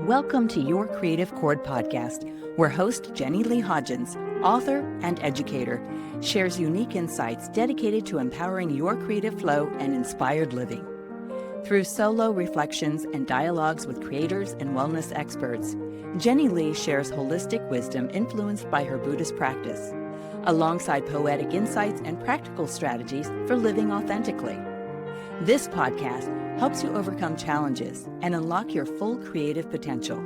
Welcome to Your Creative Chord podcast, where host Jenny Leigh Hodgins, author and educator, shares unique insights dedicated to empowering your creative flow and inspired living. Through solo reflections and dialogues with creators and wellness experts, Jenny Leigh shares holistic wisdom influenced by her Buddhist practice, alongside poetic insights and practical strategies for living authentically. This podcast helps you overcome challenges and unlock your full creative potential.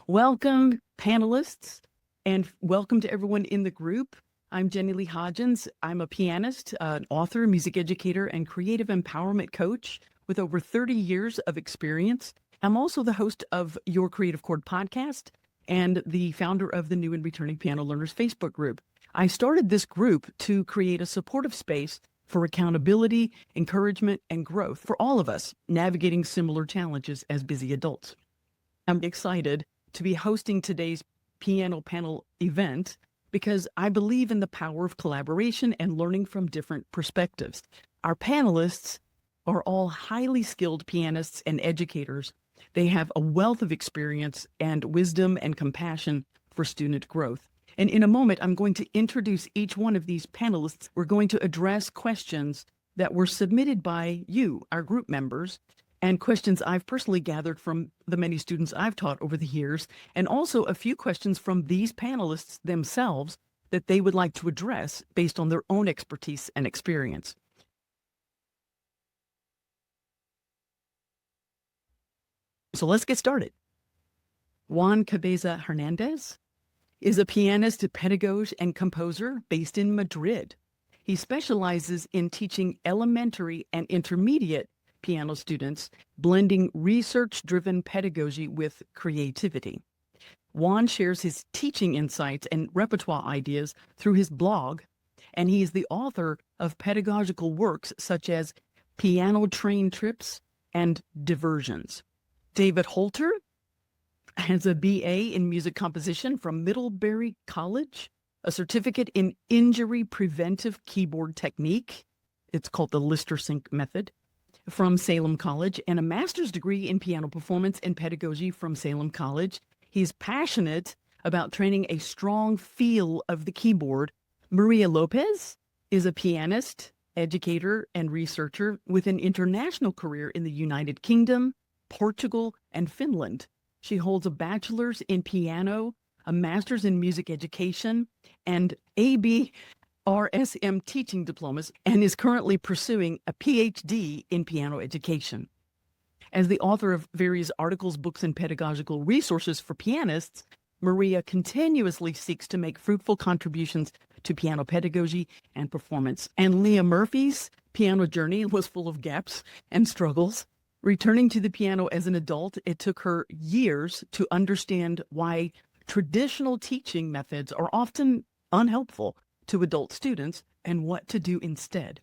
Welcome, panelists, and welcome to everyone in the group. I'm Jenny Leigh Hodgins. I'm a pianist, an author, music educator, and creative empowerment coach with over 30 years of experience. I'm also the host of Your Creative Chord podcast and the founder of the New and Returning Piano Learners Facebook group. I started this group to create a supportive space for accountability, encouragement, and growth for all of us navigating similar challenges as busy adults. I'm excited to be hosting today's piano panel event because I believe in the power of collaboration and learning from different perspectives. Our panelists are all highly skilled pianists and educators. They have a wealth of experience and wisdom and compassion for student growth. And in a moment, I'm going to introduce each one of these panelists. We're going to address questions that were submitted by you, our group members, and questions I've personally gathered from the many students I've taught over the years, and also a few questions from these panelists themselves that they would like to address based on their own expertise and experience. So let's get started. Juan Cabeza Hernandez is a pianist, pedagogue, and composer based in Madrid. He specializes in teaching elementary and intermediate piano students, blending research-driven pedagogy with creativity. Juan shares his teaching insights and repertoire ideas through his blog, and he is the author of pedagogical works such as Piano Train Trips and Diversions. David Holter has a BA in music composition from Middlebury College, a certificate in injury-preventive keyboard technique. It's called the Lister Sync method from Salem College, and a master's degree in piano performance and pedagogy from Salem College. He's passionate about training a strong feel of the keyboard. Maria Lopez is a pianist, educator, and researcher with an international career in the United Kingdom, Portugal, and Finland. She holds a bachelor's in piano, a master's in music education, and RSM teaching diplomas, and is currently pursuing a PhD in piano education. As the author of various articles, books, and pedagogical resources for pianists, Maria continuously seeks to make fruitful contributions to piano pedagogy and performance. And Leah Murphy's piano journey was full of gaps and struggles. Returning to the piano as an adult, it took her years to understand why traditional teaching methods are often unhelpful to adult students and what to do instead.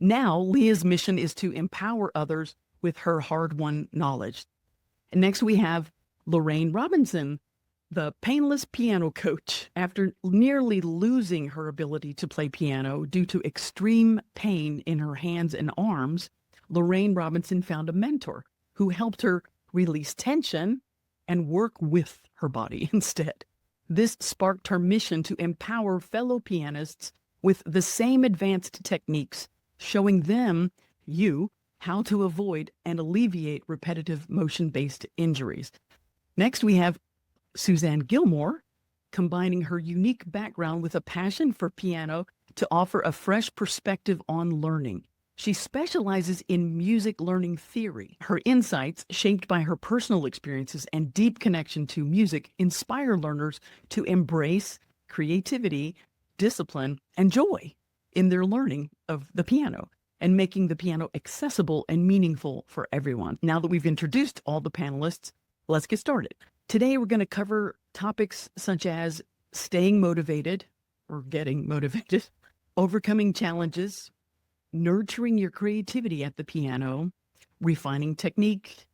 Now, Leah's mission is to empower others with her hard-won knowledge. And next we have Lorraine Robinson, the painless piano coach. After nearly losing her ability to play piano due to extreme pain in her hands and arms, Lorraine Robinson found a mentor who helped her release tension and work with her body instead. This sparked her mission to empower fellow pianists with the same advanced techniques, showing them, how to avoid and alleviate repetitive motion-based injuries. Next, we have Suzanne Gilmore, combining her unique background with a passion for piano to offer a fresh perspective on learning. She specializes in music learning theory. Her insights, shaped by her personal experiences and deep connection to music, inspire learners to embrace creativity, discipline, and joy in their learning of the piano and making the piano accessible and meaningful for everyone. Now that we've introduced all the panelists, let's get started. Today, we're going to cover topics such as staying motivated or getting motivated, overcoming challenges, nurturing your creativity at the piano, refining technique,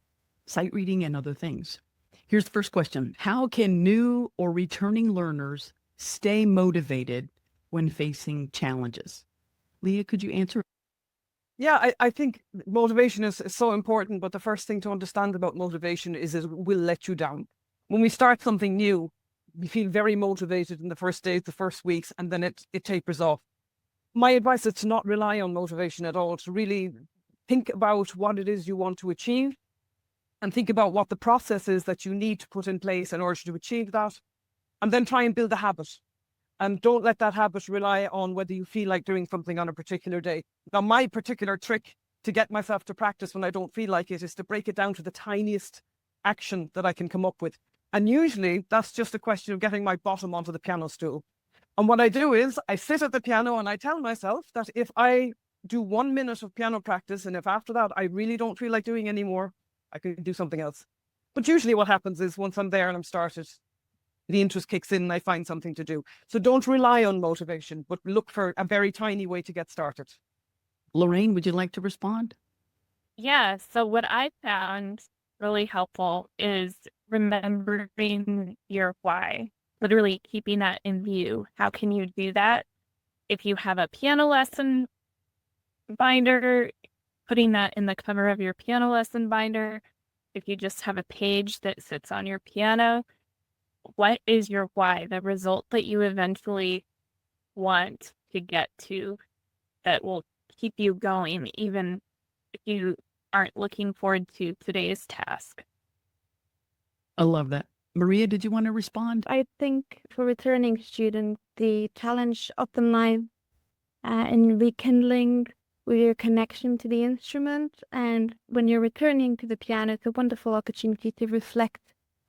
sight reading, and other things. Here's the first question. How can new or returning learners stay motivated when facing challenges? Leah, could you answer? Yeah, I think motivation is so important, but the first thing to understand about motivation is it will let you down. When we start something new, we feel very motivated in the first days, the first weeks, and then it tapers off. My advice is to not rely on motivation at all, to really think about what it is you want to achieve and think about what the process is that you need to put in place in order to achieve that, and then try and build a habit. And don't let that habit rely on whether you feel like doing something on a particular day. Now, my particular trick to get myself to practice when I don't feel like it is to break it down to the tiniest action that I can come up with. And usually that's just a question of getting my bottom onto the piano stool. And what I do is I sit at the piano and I tell myself that if I do 1 minute of piano practice, and if after that I really don't feel like doing any more, I can do something else. But usually what happens is once I'm there and I'm started, the interest kicks in and I find something to do. So don't rely on motivation, but look for a very tiny way to get started. Lorraine, would you like to respond? Yeah, so what I found really helpful is remembering your why, literally keeping that in view. How can you do that? If you have a piano lesson binder, putting that in the cover of your piano lesson binder. If you just have a page that sits on your piano, what is your why? The result that you eventually want to get to that will keep you going, even if you aren't looking forward to today's task. I love that. Maria, did you want to respond? I think for returning students, the challenge often lies in rekindling with your connection to the instrument. And when you're returning to the piano, it's a wonderful opportunity to reflect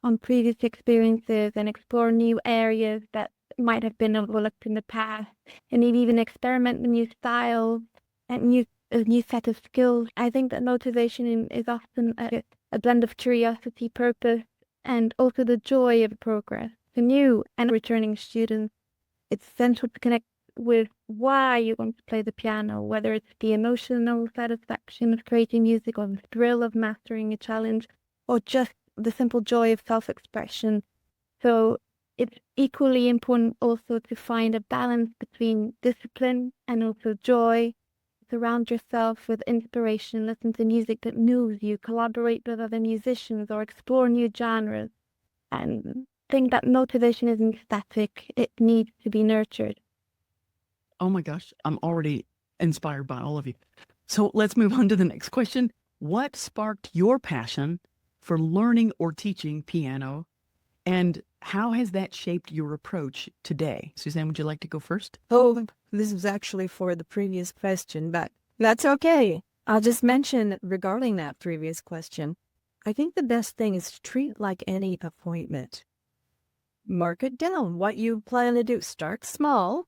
on previous experiences and explore new areas that might have been overlooked in the past, and maybe even experiment with new styles and a new set of skills. I think that motivation is often a blend of curiosity, purpose, and also the joy of progress. For new and returning students, it's essential to connect with why you want to play the piano, whether it's the emotional satisfaction of creating music or the thrill of mastering a challenge, or just the simple joy of self-expression. So it's equally important also to find a balance between discipline and also joy. Surround yourself with inspiration, listen to music that moves you, collaborate with other musicians, or explore new genres. And think that motivation isn't static, it needs to be nurtured. Oh my gosh, I'm already inspired by all of you. So let's move on to the next question. What sparked your passion for learning or teaching piano, and how has that shaped your approach today? Suzanne, would you like to go first? Oh, this was actually for the previous question, but that's okay. I'll just mention regarding that previous question, I think the best thing is to treat it like any appointment. Mark it down, what you plan to do. Start small,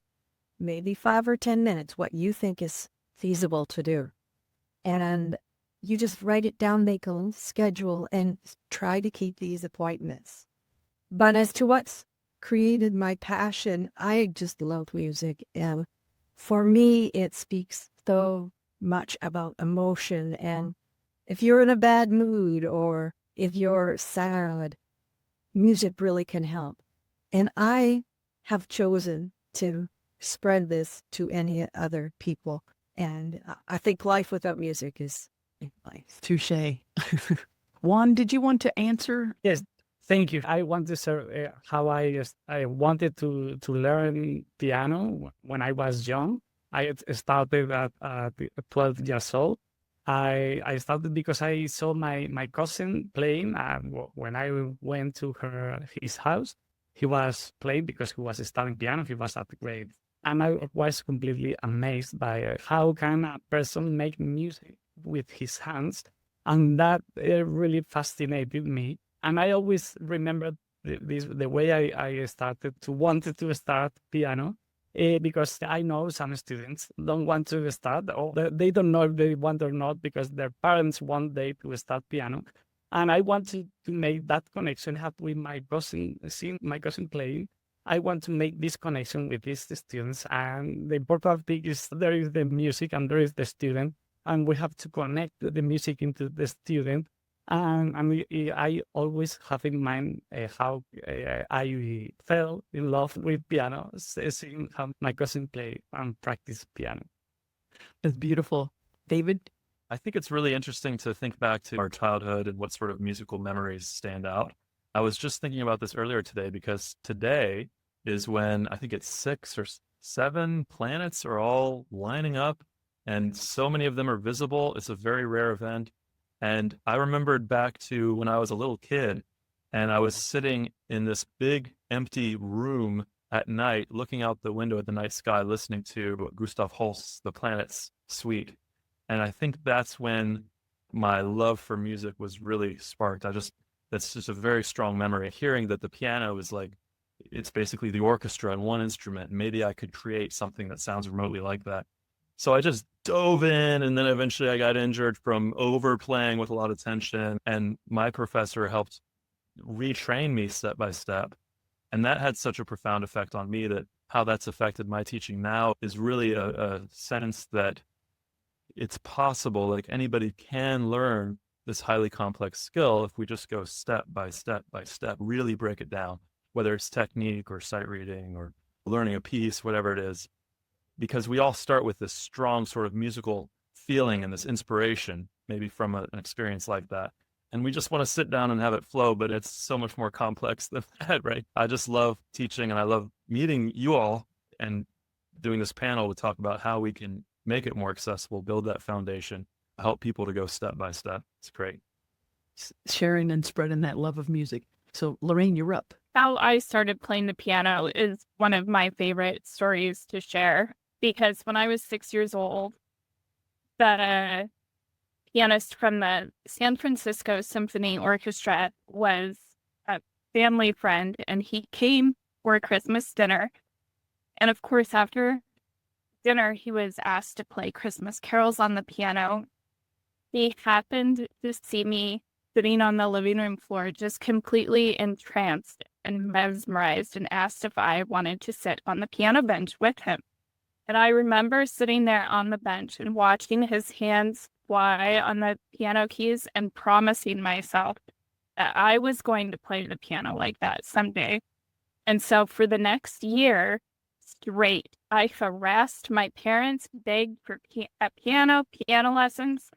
maybe 5 or 10 minutes, what you think is feasible to do. And you just write it down, make a schedule, and try to keep these appointments. But as to what's created my passion, I just love music. And for me, it speaks so much about emotion. And if you're in a bad mood or if you're sad, music really can help. And I have chosen to spread this to any other people. And I think life without music is life. Touche. Juan, did you want to answer? Yes, thank you. I want to share how I wanted to learn piano when I was young. I started at 12 years old. I started because I saw my cousin playing, and when I went to his house, he was playing because he was studying piano. He was at the grade. And I was completely amazed by how can a person make music with his hands. And that really fascinated me. And I always remembered the way I started to wanted to start piano, because I know some students don't want to start, or they don't know if they want or not because their parents want them to start piano. And I wanted to make that connection with my cousin, seeing my cousin playing. I want to make this connection with these students. And the important thing is there is the music and there is the student. And we have to connect the music into the student. I always have in mind how I fell in love with piano, seeing how my cousin play and practice piano. That's beautiful. David? I think it's really interesting to think back to our childhood and what sort of musical memories stand out. I was just thinking about this earlier today because today is when I think it's 6 or 7 planets are all lining up and so many of them are visible. It's a very rare event. And I remembered back to when I was a little kid and I was sitting in this big empty room at night, looking out the window at the night sky, listening to Gustav Holst's The Planets Suite. And I think that's when my love for music was really sparked. That's just a very strong memory. Hearing that the piano is like, it's basically the orchestra and one instrument. Maybe I could create something that sounds remotely like that. So I just dove in, and then eventually I got injured from overplaying with a lot of tension. And my professor helped retrain me step by step. And that had such a profound effect on me that how that's affected my teaching now is really a sense that it's possible, like anybody can learn this highly complex skill if we just go step by step by step, really break it down, whether it's technique or sight reading or learning a piece, whatever it is, because we all start with this strong sort of musical feeling and this inspiration, maybe from an experience like that. And we just want to sit down and have it flow, but it's so much more complex than that, right? I just love teaching and I love meeting you all and doing this panel to talk about how we can make it more accessible, build that foundation, help people to go step by step. It's great. Sharing and spreading that love of music. So Lorraine, you're up. How I started playing the piano is one of my favorite stories to share because when I was 6 years old, the pianist from the San Francisco Symphony Orchestra was a family friend, and he came for a Christmas dinner. And of course, after dinner, he was asked to play Christmas carols on the piano. He happened to see me sitting on the living room floor, just completely entranced and mesmerized, and asked if I wanted to sit on the piano bench with him. And I remember sitting there on the bench and watching his hands fly on the piano keys and promising myself that I was going to play the piano like that someday. And so for the next year straight, I harassed my parents, begged for piano lessons,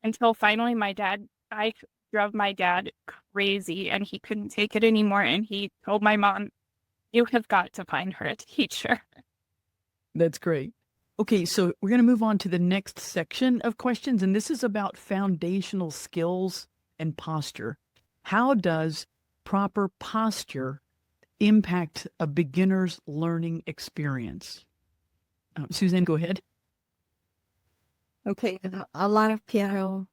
until finally I drove my dad crazy and he couldn't take it anymore. And he told my mom, "You have got to find her a teacher." That's great. Okay, so we're going to move on to the next section of questions, and this is about foundational skills and posture. How does proper posture impact a beginner's learning experience? Suzanne, go ahead. Okay, a lot of piano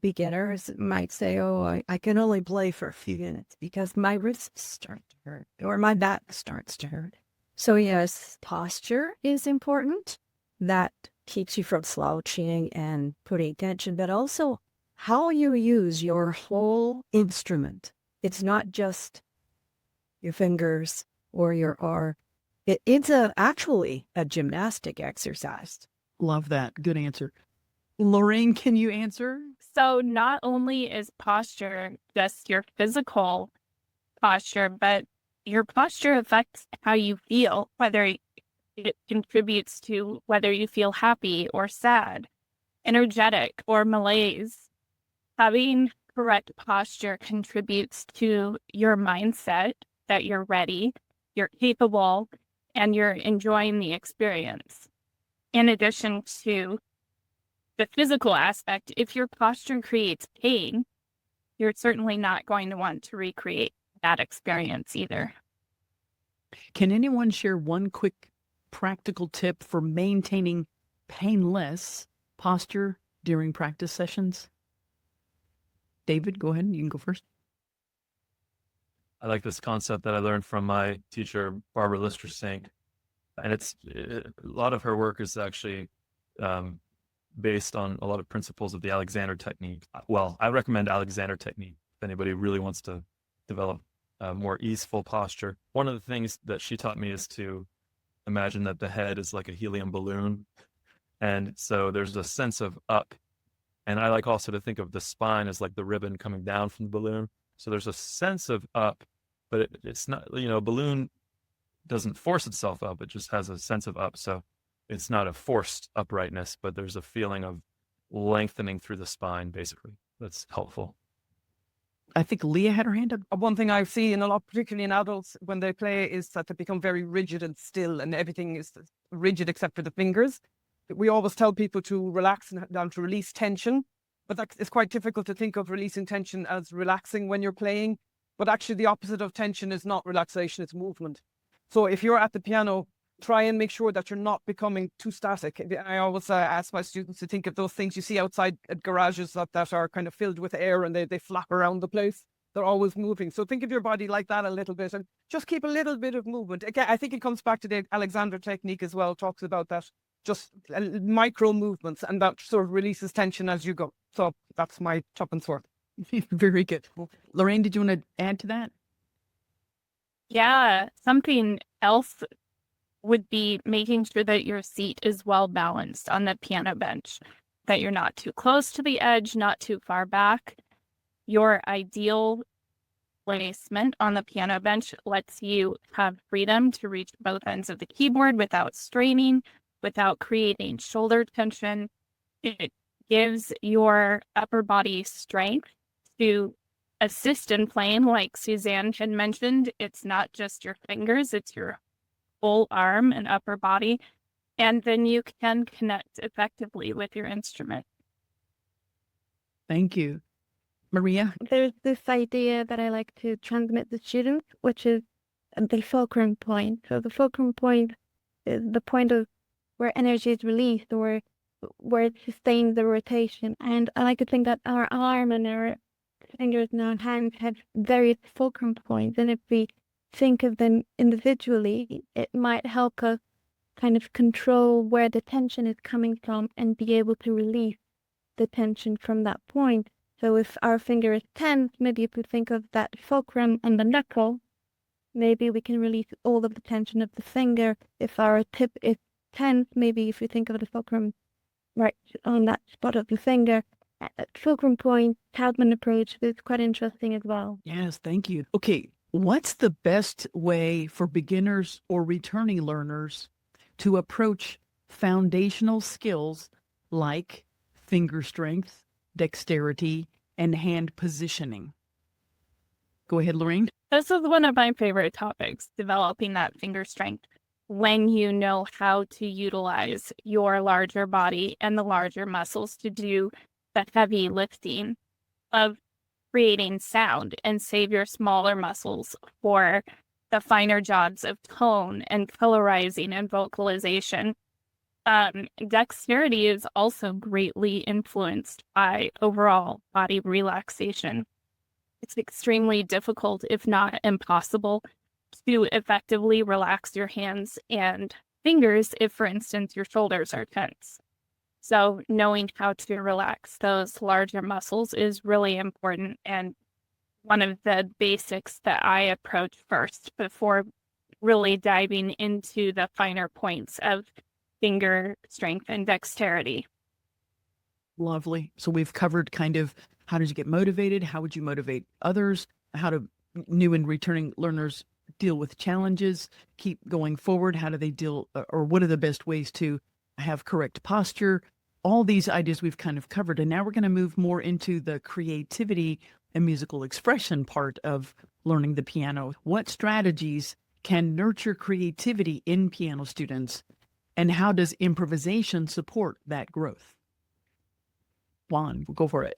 beginners might say, oh, I can only play for a few minutes because my wrists start to hurt or my back starts to hurt. So yes, posture is important. That keeps you from slouching and putting tension, but also how you use your whole instrument. It's not just your fingers or your arm. It's actually a gymnastic exercise. Love that. Good answer. Lorraine, can you answer? So not only is posture just your physical posture, but your posture affects how you feel, whether it contributes to whether you feel happy or sad, energetic or malaise. Having correct posture contributes to your mindset that you're ready, you're capable, and you're enjoying the experience. In addition to the physical aspect, if your posture creates pain, you're certainly not going to want to recreate that experience either. Can anyone share one quick practical tip for maintaining painless posture during practice sessions? David, go ahead. You can go first. I like this concept that I learned from my teacher, Barbara Lister-Sink. And a lot of her work is actually based on a lot of principles of the Alexander technique. Well, I recommend Alexander technique if anybody really wants to develop a more easeful posture. One of the things that she taught me is to imagine that the head is like a helium balloon. And so there's a sense of up And I like also to think of the spine as like the ribbon coming down from the balloon. So there's a sense of up, but it's not, a balloon doesn't force itself up. It just has a sense of up. So it's not a forced uprightness, but there's a feeling of lengthening through the spine, basically. That's helpful. I think Leah had her hand up. One thing I've seen a lot, particularly in adults when they play, is that they become very rigid and still, and everything is rigid except for the fingers. We always tell people to relax and to release tension, but it's quite difficult to think of releasing tension as relaxing when you're playing. But actually the opposite of tension is not relaxation, it's movement. So if you're at the piano, try and make sure that you're not becoming too static. I always ask my students to think of those things you see outside at garages that are kind of filled with air and they flap around the place. They're always moving. So think of your body like that a little bit and just keep a little bit of movement. Again, I think it comes back to the Alexander technique as well, talks about that, just micro movements, and that sort of releases tension as you go. So that's my chop and sword. Very good. Lorraine, did you want to add to that? Yeah, something else would be making sure that your seat is well balanced on the piano bench, that you're not too close to the edge, not too far back. Your ideal placement on the piano bench lets you have freedom to reach both ends of the keyboard without straining, without creating shoulder tension. It gives your upper body strength to assist in playing, like Suzanne had mentioned. It's not just your fingers, it's your full arm and upper body, and then you can connect effectively with your instrument. Thank you. Maria? There's this idea that I like to transmit to students, which is the fulcrum point. So the fulcrum point is the point of where energy is released or where it sustains the rotation. And I like to think that our arm and our fingers and our hands have various fulcrum points. And if we think of them individually, it might help us kind of control where the tension is coming from and be able to release the tension from that point. So if our finger is tense, maybe if we think of that fulcrum and the knuckle, maybe we can release all of the tension of the finger. If our tip is tense, maybe if we think of the fulcrum right on that spot of the finger, at fulcrum point, Taubman approach is quite interesting as well. Yes, thank you. Okay, what's the best way for beginners or returning learners to approach foundational skills like finger strength, dexterity, and hand positioning? Go ahead, Lorraine. This is one of my favorite topics, developing that finger strength when you know how to utilize your larger body and the larger muscles to do the heavy lifting of creating sound and save your smaller muscles for the finer jobs of tone and colorizing and vocalization. Dexterity is also greatly influenced by overall body relaxation. It's extremely difficult, if not impossible, to effectively relax your hands and fingers if, for instance, your shoulders are tense. So knowing how to relax those larger muscles is really important, and one of the basics that I approach first before really diving into the finer points of finger strength and dexterity. Lovely. So we've covered kind of how did you get motivated? How would you motivate others? How do new and returning learners deal with challenges, keep going forward? How do they deal, or what are the best ways to have correct posture? All these ideas we've kind of covered. And now we're going to move more into the creativity and musical expression part of learning the piano. What strategies can nurture creativity in piano students? And how does improvisation support that growth? Juan, go for it.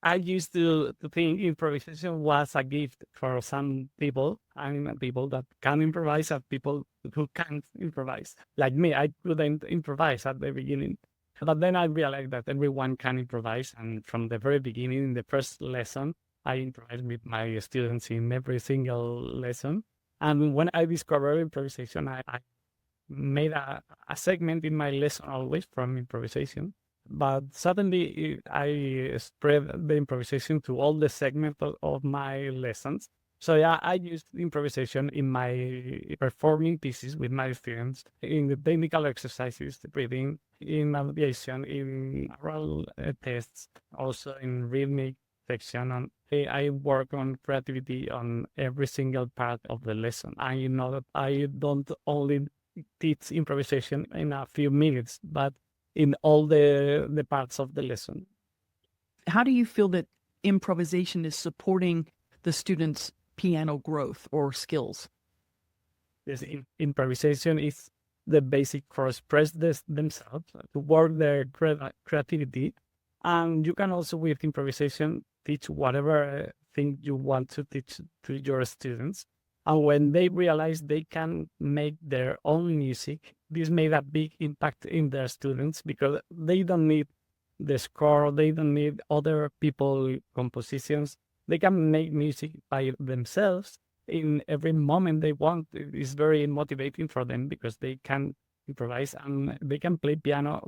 I used to think improvisation was a gift for some people. I mean, people that can improvise and people who can't improvise. Like me, I couldn't improvise at the beginning. But then I realized that everyone can improvise. And from the very beginning, in the first lesson, I improvised with my students in every single lesson. And when I discovered improvisation, I made a segment in my lesson always from improvisation. But suddenly I spread the improvisation to all the segments of my lessons. So yeah, I use improvisation in my performing pieces with my students, in the technical exercises, the breathing, in aviation, in oral tests, also in rhythmic section. And I work on creativity on every single part of the lesson. And you know that I don't only teach improvisation in a few minutes, but in all the parts of the lesson. How do you feel that improvisation is supporting the students' piano growth or skills? Yes, improvisation is the basic for express themselves, to work their creativity. And you can also, with improvisation, teach whatever thing you want to teach to your students. And when they realize they can make their own music, this made a big impact in their students, because they don't need the score, they don't need other people compositions. They can make music by themselves in every moment they want. It is very motivating for them because they can improvise and they can play piano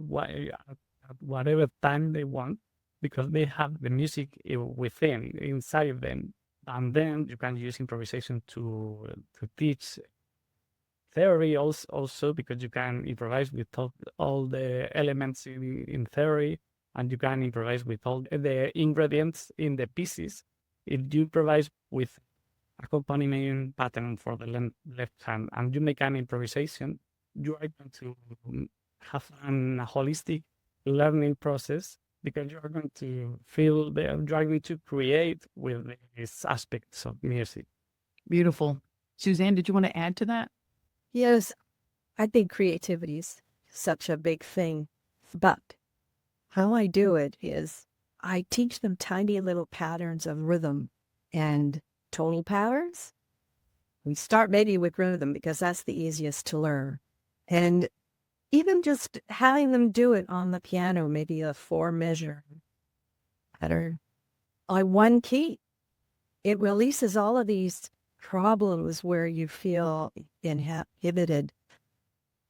at whatever time they want, because they have the music within, inside them. And then you can use improvisation to teach theory also, because you can improvise with all the elements in theory, and you can improvise with all the ingredients in the pieces. If you improvise with accompaniment pattern for the left hand and you make an improvisation, you are going to have a holistic learning process, because you are going to feel you are going to create with these aspects of music. Beautiful. Suzanne, did you want to add to that? Yes, I think creativity is such a big thing, but how I do it is I teach them tiny little patterns of rhythm and tonal patterns. We start maybe with rhythm because that's the easiest to learn. And even just having them do it on the piano, maybe a 4-measure pattern on one key, it releases all of these problems where you feel inhibited.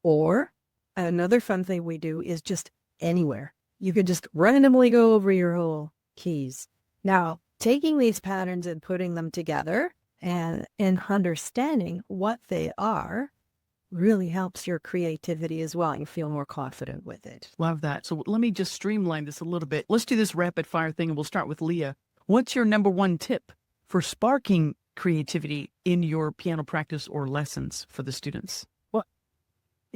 Or another fun thing we do is just anywhere. You could just randomly go over your whole keys. Now, taking these patterns and putting them together and understanding what they are really helps your creativity as well. You feel more confident with it. Love that. So let me just streamline this a little bit. Let's do this rapid fire thing, and we'll start with Leah. What's your number one tip for sparking creativity in your piano practice or lessons for the students?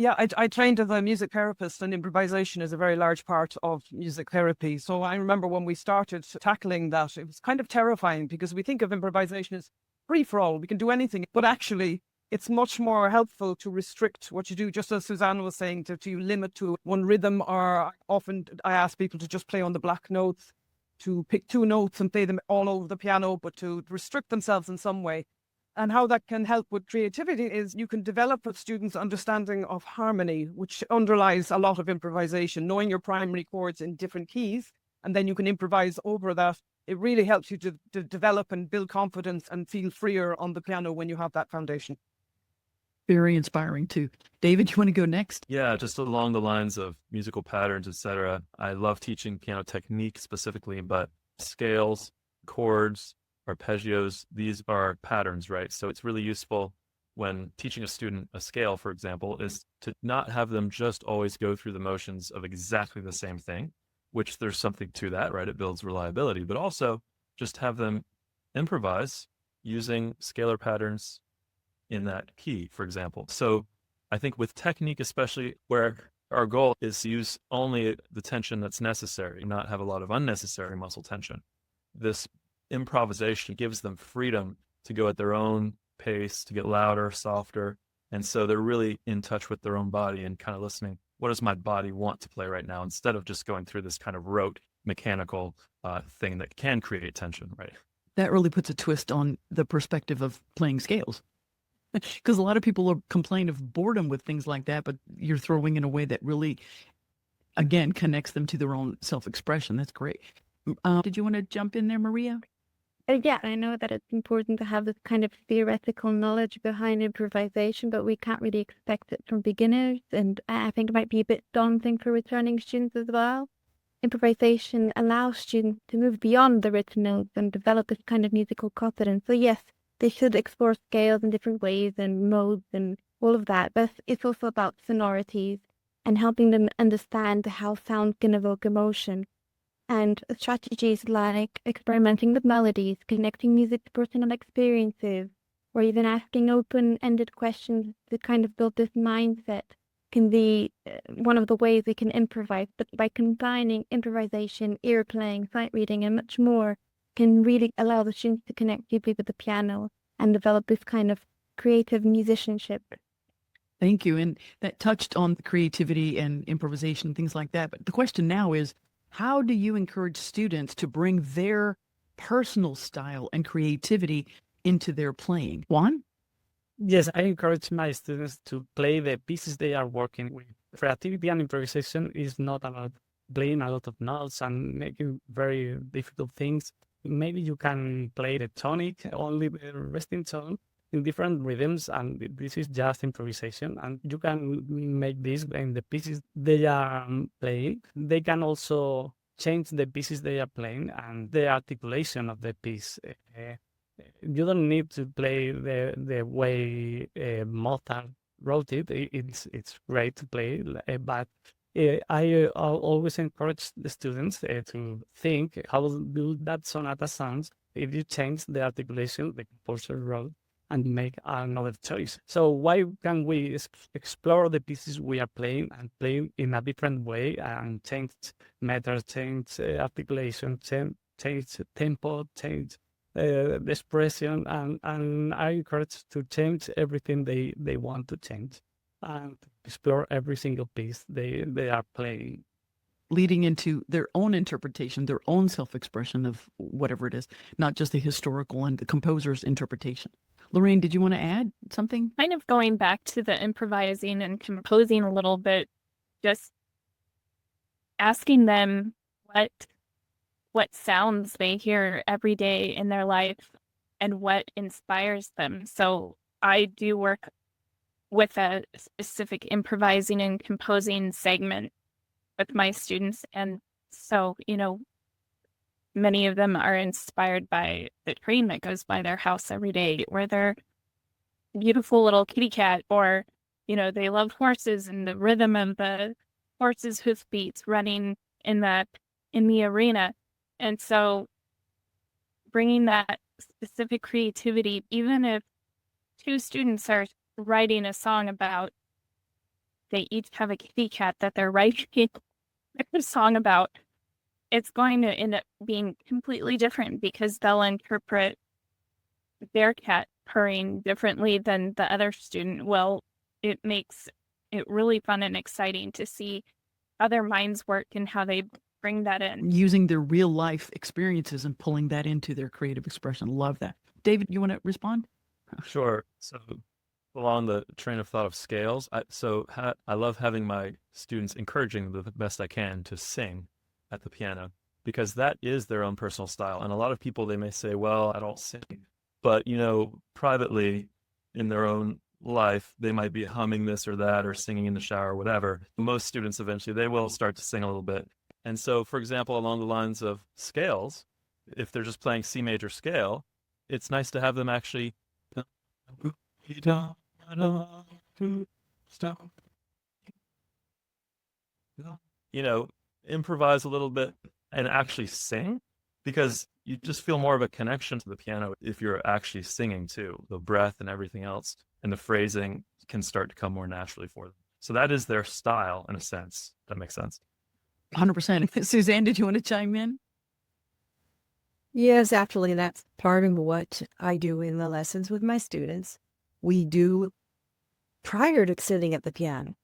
Yeah, I trained as a music therapist, and improvisation is a very large part of music therapy. So I remember when we started tackling that, it was kind of terrifying, because we think of improvisation as free for all. We can do anything, but actually it's much more helpful to restrict what you do, just as Suzanne was saying, to limit to one rhythm. Or often I ask people to just play on the black notes, to pick 2 notes and play them all over the piano, but to restrict themselves in some way. And how that can help with creativity is you can develop a student's understanding of harmony, which underlies a lot of improvisation, knowing your primary chords in different keys, and then you can improvise over that. It really helps you to develop and build confidence and feel freer on the piano when you have that foundation. Very inspiring too. David, you want to go next? Yeah, just along the lines of musical patterns, etc. I love teaching piano technique specifically, but scales, chords, arpeggios, these are patterns, right? So it's really useful when teaching a student a scale, for example, is to not have them just always go through the motions of exactly the same thing, which there's something to that, right? It builds reliability, but also just have them improvise using scalar patterns in that key, for example. So I think with technique, especially where our goal is to use only the tension that's necessary, not have a lot of unnecessary muscle tension, this improvisation gives them freedom to go at their own pace, to get louder, softer. And so they're really in touch with their own body and kind of listening, what does my body want to play right now? Instead of just going through this kind of rote mechanical thing that can create tension, right? That really puts a twist on the perspective of playing scales. Because a lot of people complain of boredom with things like that, but you're throwing in a way that really, again, connects them to their own self-expression. That's great. Did you want to jump in there, Maria? Yeah, I know that it's important to have this kind of theoretical knowledge behind improvisation, but we can't really expect it from beginners. And I think it might be a bit daunting for returning students as well. Improvisation allows students to move beyond the written notes and develop this kind of musical confidence. So yes, they should explore scales in different ways and modes and all of that. But it's also about sonorities and helping them understand how sound can evoke emotion. And strategies like experimenting with melodies, connecting music to personal experiences, or even asking open-ended questions to kind of build this mindset can be one of the ways we can improvise. But by combining improvisation, ear playing, sight reading, and much more, can really allow the students to connect deeply with the piano and develop this kind of creative musicianship. Thank you. And that touched on the creativity and improvisation, things like that. But the question now is, how do you encourage students to bring their personal style and creativity into their playing? Juan? Yes, I encourage my students to play the pieces they are working with. Creativity and improvisation is not about playing a lot of notes and making very difficult things. Maybe you can play the tonic, only the resting tone, in different rhythms, and this is just improvisation. And you can make this in the pieces they are playing. They can also change the pieces they are playing and the articulation of the piece. You don't need to play the way Mozart wrote it. It's great to play, but I always encourage the students to think how do that sonata sounds if you change the articulation the composer wrote and make another choice. So why can we explore the pieces we are playing and play in a different way and change meters, change articulation, change tempo, change the expression, and I encourage to change everything they want to change and explore every single piece they are playing. Leading into their own interpretation, their own self-expression of whatever it is, not just the historical and the composer's interpretation. Lorraine, did you want to add something? Kind of going back to the improvising and composing a little bit, just asking them what sounds they hear every day in their life and what inspires them. So I do work with a specific improvising and composing segment with my students. And so, many of them are inspired by the train that goes by their house every day, or their beautiful little kitty cat, or, they love horses and the rhythm of the horses' hoofbeats running in the arena. And so bringing that specific creativity, even if two students are writing a song about, they each have a kitty cat that they're writing a song about, it's going to end up being completely different because they'll interpret their cat purring differently than the other student. Well, it makes it really fun and exciting to see how their minds work and how they bring that in. Using their real life experiences and pulling that into their creative expression. Love that. David, you want to respond? Sure. So along the train of thought of scales, I love having my students encouraging them the best I can to sing at the piano, because that is their own personal style. And a lot of people, they may say, well, I don't sing. But, privately in their own life, they might be humming this or that or singing in the shower or whatever. Most students eventually, they will start to sing a little bit. And so, for example, along the lines of scales, if they're just playing C major scale, it's nice to have them actually, improvise a little bit and actually sing, because you just feel more of a connection to the piano if you're actually singing too. The breath and everything else and the phrasing can start to come more naturally for them. So that is their style in a sense. That makes sense. 100%. Suzanne, did you want to chime in? Yes, actually, that's part of what I do in the lessons with my students. We do, prior to sitting at the piano,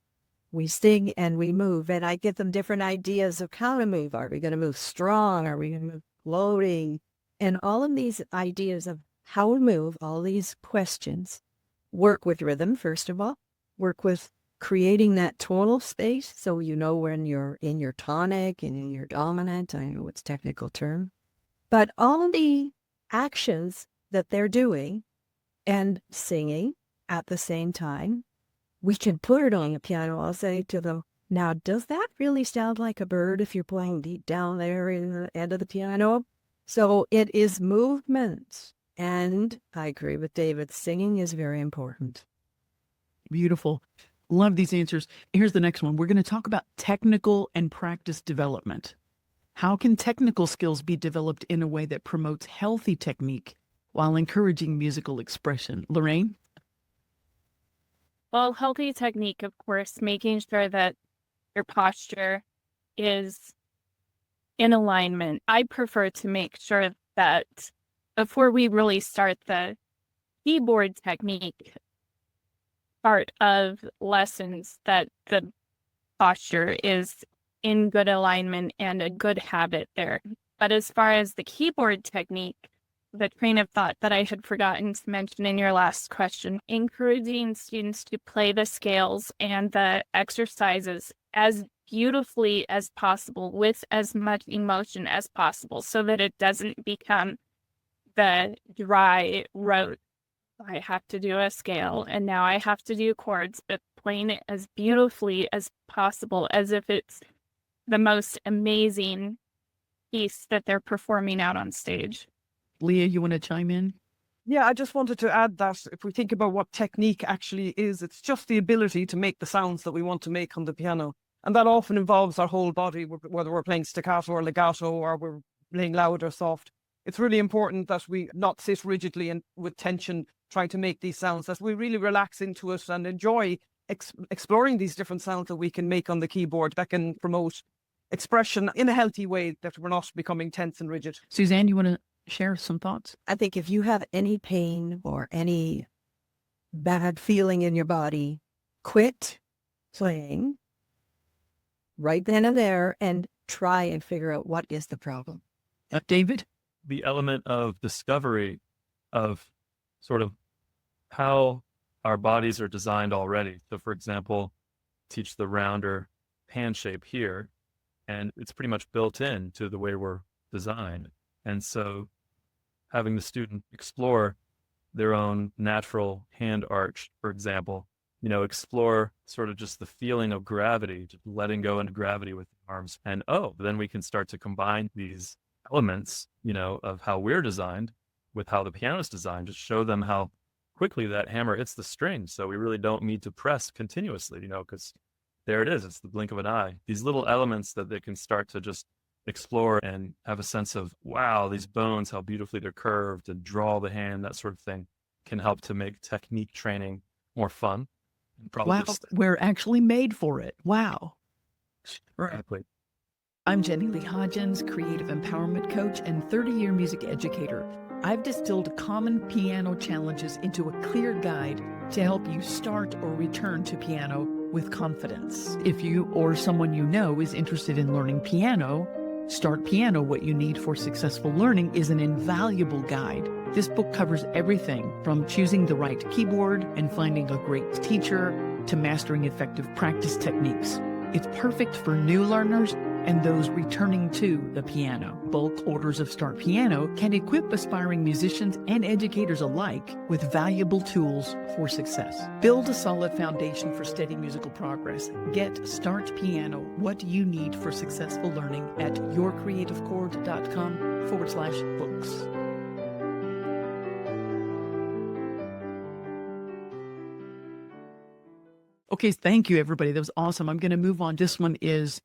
we sing and we move, and I give them different ideas of how to move. Are we going to move strong? Are we going to move floating? And all of these ideas of how to move, all these questions, work with rhythm, first of all, work with creating that tonal space so you know when you're in your tonic and in your dominant. I know it's a technical term. But all the actions that they're doing and singing at the same time, we can put it on the piano. I'll say to them, now, does that really sound like a bird if you're playing deep down there in the end of the piano? So it is movement And I agree with David. Singing is very important. Beautiful. Love these answers. Here's the next one. We're going to talk about technical and practice development. How can technical skills be developed in a way that promotes healthy technique while encouraging musical expression? Lorraine? Well, healthy technique, of course, making sure that your posture is in alignment. I prefer to make sure that before we really start the keyboard technique part of lessons, that the posture is in good alignment and a good habit there. But as far as the keyboard technique, the train of thought that I had forgotten to mention in your last question, encouraging students to play the scales and the exercises as beautifully as possible with as much emotion as possible so that it doesn't become the dry rote. I have to do a scale and now I have to do chords, but playing it as beautifully as possible as if it's the most amazing piece that they're performing out on stage. Leah, you want to chime in? Yeah, I just wanted to add that if we think about what technique actually is, it's just the ability to make the sounds that we want to make on the piano. And that often involves our whole body, whether we're playing staccato or legato or we're playing loud or soft. It's really important that we not sit rigidly and with tension trying to make these sounds, that we really relax into it and enjoy exploring these different sounds that we can make on the keyboard that can promote expression in a healthy way, that we're not becoming tense and rigid. Suzanne, you want to share some thoughts? I think if you have any pain or any bad feeling in your body, quit playing right then and there and try and figure out what is the problem. David? The element of discovery of sort of how our bodies are designed already. So for example, teach the rounder hand shape here, and it's pretty much built in to the way we're designed. And so having the student explore their own natural hand arch, for example, explore sort of just the feeling of gravity, just letting go into gravity with the arms. And then we can start to combine these elements, of how we're designed with how the piano is designed, just show them how quickly that hammer hits the string. So we really don't need to press continuously, because there it is. It's the blink of an eye. These little elements that they can start to just explore and have a sense of, wow, these bones, how beautifully they're curved, and draw the hand, that sort of thing, can help to make technique training more fun. And probably Wow, we're actually made for it. Wow. Exactly. I'm Jenny Leigh Hodgins, creative empowerment coach and 30-year music educator. I've distilled common piano challenges into a clear guide to help you start or return to piano with confidence. If you or someone you know is interested in learning piano, Start Piano, What You Need for Successful Learning is an invaluable guide. This book covers everything from choosing the right keyboard and finding a great teacher to mastering effective practice techniques. It's perfect for new learners and those returning to the piano. Bulk orders of Start Piano can equip aspiring musicians and educators alike with valuable tools for success. Build a solid foundation for steady musical progress. Get Start Piano, What You Need for Successful Learning at yourcreativechord.com/books. Okay, thank you, everybody. That was awesome. I'm going to move on. This one is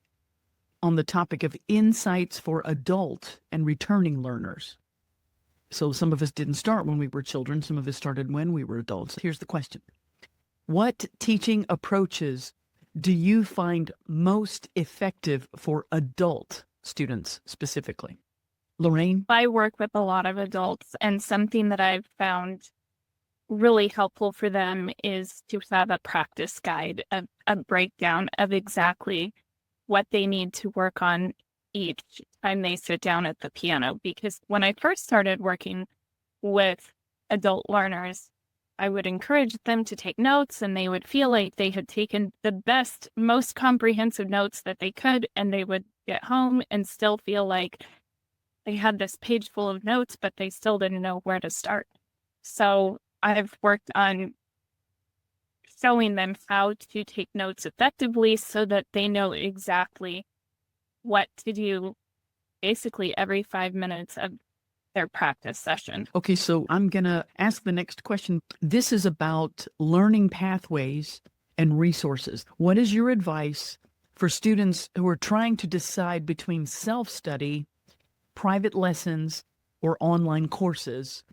on the topic of insights for adult and returning learners. So some of us didn't start when we were children. Some of us started when we were adults. Here's the question. What teaching approaches do you find most effective for adult students specifically? Lorraine? I work with a lot of adults, and something that I've found really helpful for them is to have a practice guide, a breakdown of exactly what they need to work on each time they sit down at the piano. Because when I first started working with adult learners, I would encourage them to take notes, and they would feel like they had taken the best, most comprehensive notes that they could, and they would get home and still feel like they had this page full of notes, but they still didn't know where to start. So I've worked on showing them how to take notes effectively so that they know exactly what to do basically every 5 minutes of their practice session. Okay, so I'm going to ask the next question. This is about learning pathways and resources. What is your advice for students who are trying to decide between self-study, private lessons, or online courses,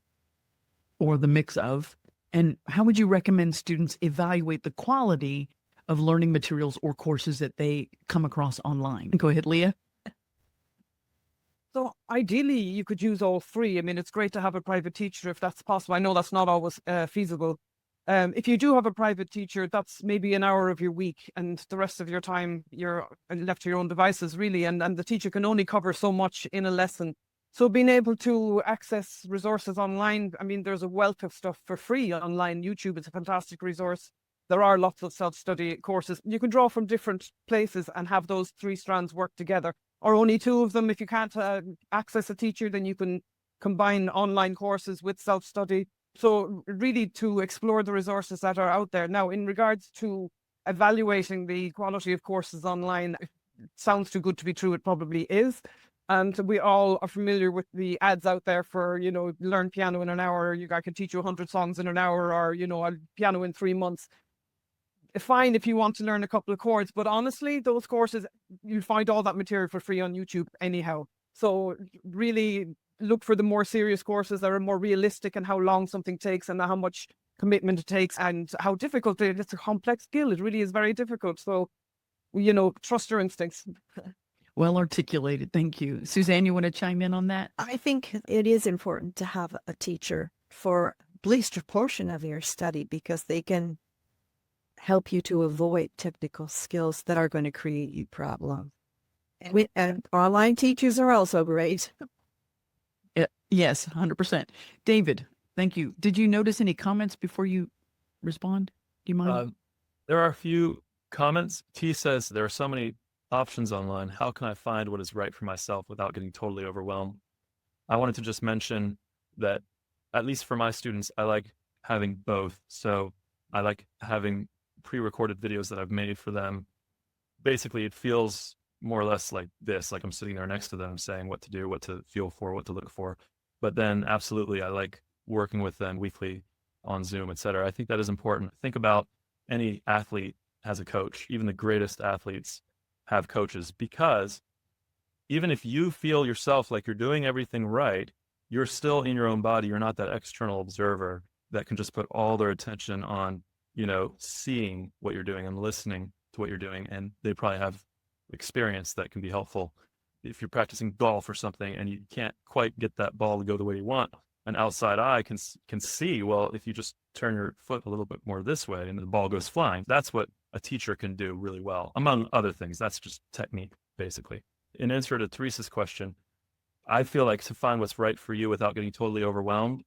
or the mix of? And how would you recommend students evaluate the quality of learning materials or courses that they come across online? Go ahead, Leah. So ideally, you could use all three. I mean, it's great to have a private teacher if that's possible. I know that's not always feasible. If you do have a private teacher, that's maybe an hour of your week, and the rest of your time you're left to your own devices, really. And the teacher can only cover so much in a lesson. So being able to access resources online, I mean, there's a wealth of stuff for free online. YouTube is a fantastic resource. There are lots of self-study courses. You can draw from different places and have those three strands work together, or only two of them. If you can't access a teacher, then you can combine online courses with self-study. So really to explore the resources that are out there. Now, in regards to evaluating the quality of courses online, it sounds too good to be true. It probably is. And we all are familiar with the ads out there for, learn piano in an hour. I can teach you 100 songs in an hour, or, a piano in 3 months. Fine if you want to learn a couple of chords, but honestly, those courses, you'll find all that material for free on YouTube anyhow. So really look for the more serious courses that are more realistic in how long something takes and how much commitment it takes and how difficult it is. It's a complex skill. It really is very difficult. So, trust your instincts. Well articulated. Thank you. Suzanne, you want to chime in on that? I think it is important to have a teacher for at least a portion of your study, because they can help you to avoid technical skills that are going to create you problems. And online teachers are also great. Yes, 100%. David, thank you. Did you notice any comments before you respond? Do you mind? There are a few comments. T says, there are so many options online. How can I find what is right for myself without getting totally overwhelmed? I wanted to just mention that, at least for my students, I like having both. So I like having pre-recorded videos that I've made for them. Basically, it feels more or less like this, like I'm sitting there next to them saying what to do, what to feel for, what to look for. But then absolutely, I like working with them weekly on Zoom, etc. I think that is important. Think about any athlete has a coach. Even the greatest athletes have coaches, because even if you feel yourself like you're doing everything right, you're still in your own body. You're not that external observer that can just put all their attention on, seeing what you're doing and listening to what you're doing. And they probably have experience that can be helpful. If you're practicing golf or something and you can't quite get that ball to go the way you want, an outside eye can see, well, if you just turn your foot a little bit more this way and the ball goes flying. That's what a teacher can do really well, among other things. That's just technique, basically. In answer to Teresa's question, I feel like to find what's right for you without getting totally overwhelmed,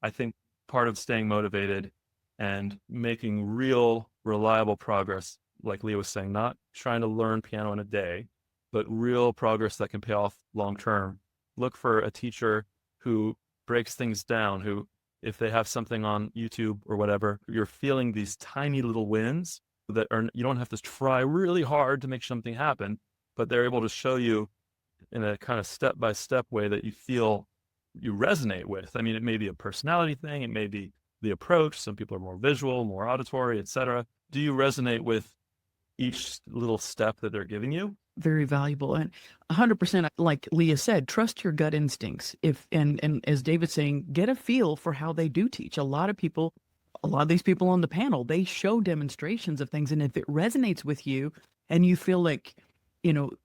I think part of staying motivated and making real, reliable progress, like Leah was saying, not trying to learn piano in a day, but real progress that can pay off long-term. Look for a teacher who breaks things down, who, if they have something on YouTube or whatever, you're feeling these tiny little wins that are, you don't have to try really hard to make something happen, but they're able to show you in a kind of step-by-step way that you feel you resonate with. I mean, it may be a personality thing, it may be the approach. Some people are more visual, more auditory, etc. Do you resonate with each little step that they're giving you? Very valuable. And 100%, like Leah said, trust your gut instincts. And as David's saying, get a feel for how they do teach. A lot of these people on the panel, they show demonstrations of things. And if it resonates with you and you feel like,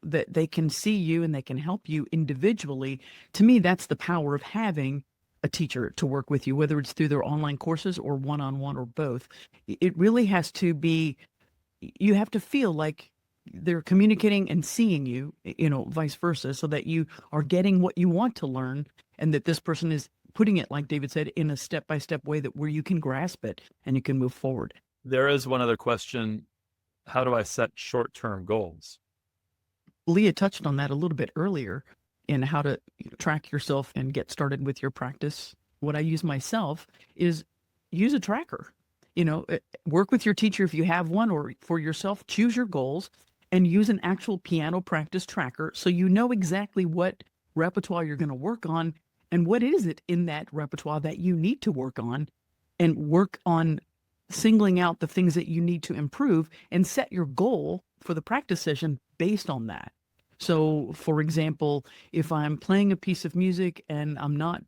that they can see you and they can help you individually, to me, that's the power of having a teacher to work with you, whether it's through their online courses or one-on-one or both. It really has to be, you have to feel like they're communicating and seeing you, vice versa, so that you are getting what you want to learn, and that this person is putting it, like David said, in a step-by-step way where you can grasp it and you can move forward. There is one other question. How do I set short-term goals? Leah touched on that a little bit earlier in how to track yourself and get started with your practice. What I use myself is use a tracker. Work with your teacher if you have one, or for yourself, choose your goals and use an actual piano practice tracker so you know exactly what repertoire you're going to work on And what is it in that repertoire that you need to work on singling out the things that you need to improve, and set your goal for the practice session based on that. So, for example, if I'm playing a piece of music and I'm not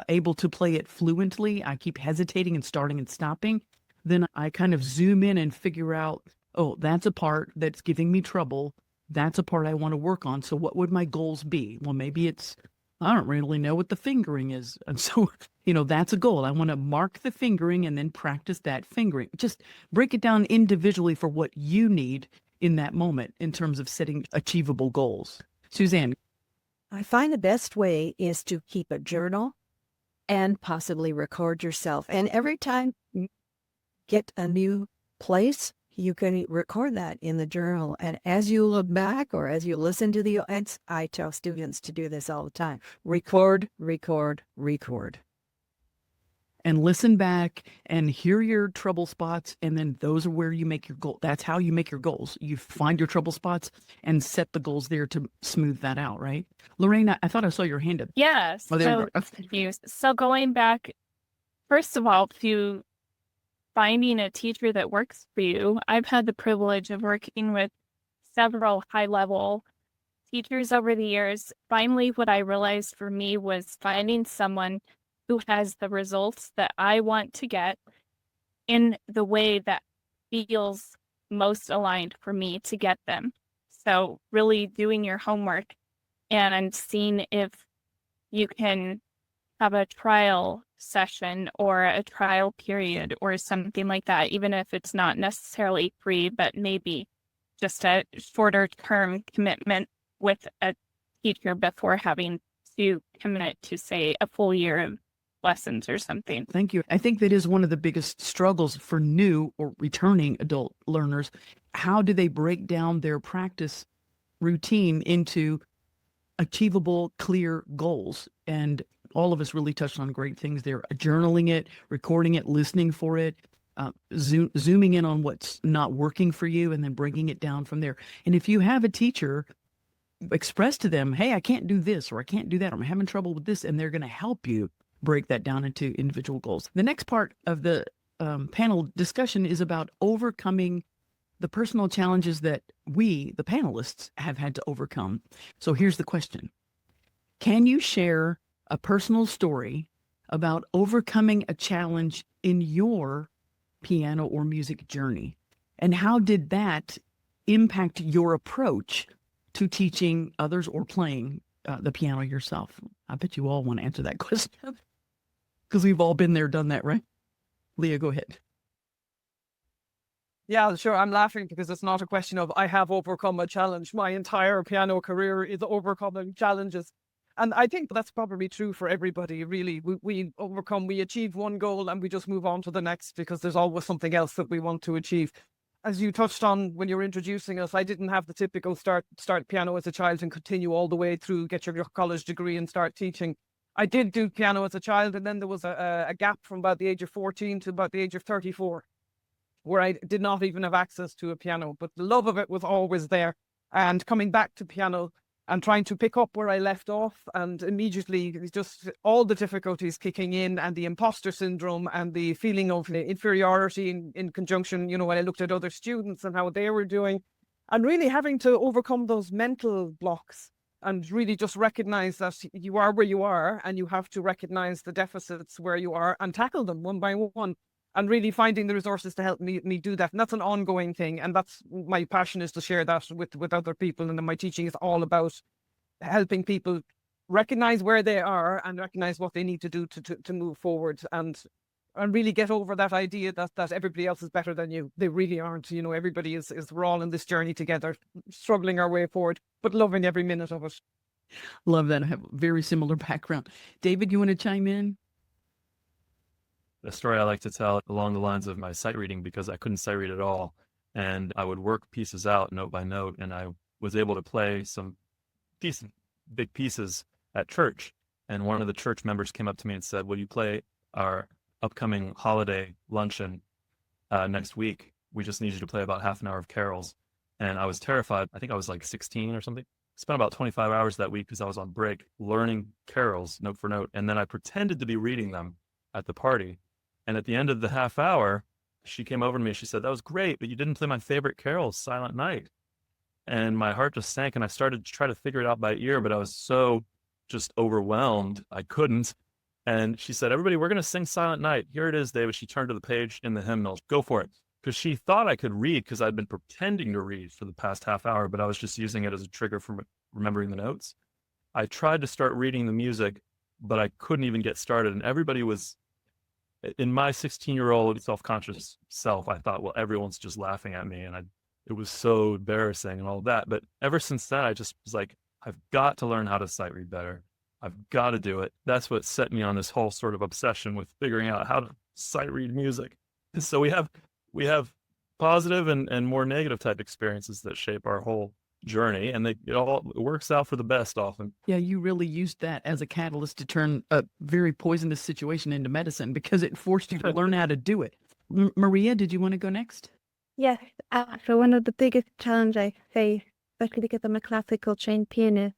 able to play it fluently, I keep hesitating and starting and stopping, then I kind of zoom in and figure out, oh, that's a part that's giving me trouble. That's a part I want to work on. So what would my goals be? Well, maybe it's, I don't really know what the fingering is. And so, that's a goal. I want to mark the fingering and then practice that fingering. Just break it down individually for what you need in that moment in terms of setting achievable goals. Suzanne. I find the best way is to keep a journal and possibly record yourself. And every time you get a new place, you can record that in the journal. And as you look back or as you listen to the, I tell students to do this all the time. Record, record, record. And listen back and hear your trouble spots. And then those are where you make your goal. That's how you make your goals. You find your trouble spots and set the goals there to smooth that out, right? Lorraine, I thought I saw your hand up. Yes. Oh, there you go. Confused. So going back, first of all, to finding a teacher that works for you, I've had the privilege of working with several high-level teachers over the years. Finally, what I realized for me was finding someone who has the results that I want to get in the way that feels most aligned for me to get them. So really doing your homework and seeing if you can have a trial session or a trial period or something like that, even if it's not necessarily free, but maybe just a shorter term commitment with a teacher before having to commit to, say, a full year of lessons or something. Thank you. I think that is one of the biggest struggles for new or returning adult learners. How do they break down their practice routine into achievable, clear goals? And all of us really touched on great things there. Journaling it, recording it, listening for it, zooming in on what's not working for you, and then breaking it down from there. And if you have a teacher, express to them, hey, I can't do this, or I can't do that, or I'm having trouble with this, and they're going to help you break that down into individual goals. The next part of the panel discussion is about overcoming the personal challenges that we, the panelists, have had to overcome. So here's the question. Can you share a personal story about overcoming a challenge in your piano or music journey? And how did that impact your approach to teaching others or playing the piano yourself? I bet you all want to answer that question because we've all been there, done that, right? Leah, go ahead. Yeah, sure. I'm laughing because it's not a question of I have overcome a challenge. My entire piano career is overcoming challenges. And I think that's probably true for everybody, really. We achieve one goal and we just move on to the next because there's always something else that we want to achieve. As you touched on when you were introducing us, I didn't have the typical start piano as a child and continue all the way through, get your college degree and start teaching. I did do piano as a child, and then there was a gap from about the age of 14 to about the age of 34, where I did not even have access to a piano, but the love of it was always there. And coming back to piano and trying to pick up where I left off, and immediately just all the difficulties kicking in, and the imposter syndrome and the feeling of inferiority in conjunction, when I looked at other students and how they were doing, and really having to overcome those mental blocks and really just recognize that you are where you are, and you have to recognize the deficits where you are and tackle them one by one. And really finding the resources to help me do that. And that's an ongoing thing. And that's my passion, is to share that with other people. And then my teaching is all about helping people recognize where they are and recognize what they need to do to move forward, and really get over that idea that everybody else is better than you. They really aren't. Everybody is, we're all in this journey together, struggling our way forward, but loving every minute of it. Love that. I have a very similar background. David, you want to chime in? The story I like to tell along the lines of my sight reading, because I couldn't sight read at all. And I would work pieces out note by note, and I was able to play some decent big pieces at church. And one of the church members came up to me and said, will you play our upcoming holiday luncheon next week? We just need you to play about half an hour of carols. And I was terrified. I think I was like 16 or something. spent about 25 hours that week because I was on break learning carols note for note. And then I pretended to be reading them at the party. And at the end of the half hour, she came over to me and she said, "That was great, but you didn't play my favorite carol, Silent Night." And my heart just sank, and I started to try to figure it out by ear, but I was so just overwhelmed, I couldn't. And she said, "Everybody, we're going to sing Silent Night. Here it is, David." She turned to the page in the hymnal. "Go for it." Because she thought I could read because I'd been pretending to read for the past half hour, but I was just using it as a trigger for remembering the notes. I tried to start reading the music, but I couldn't even get started. And everybody was, in my 16-year-old self-conscious self, I thought, well, everyone's just laughing at me. And it was so embarrassing and all that. But ever since then, I just was like, I've got to learn how to sight read better. I've got to do it. That's what set me on this whole sort of obsession with figuring out how to sight read music. So we have positive and more negative type experiences that shape our whole journey, and it works out for the best often. Yeah, you really used that as a catalyst to turn a very poisonous situation into medicine because it forced you to learn how to do it. Maria, did you want to go next? Yes. So one of the biggest challenges I face, especially because I'm a classical trained pianist,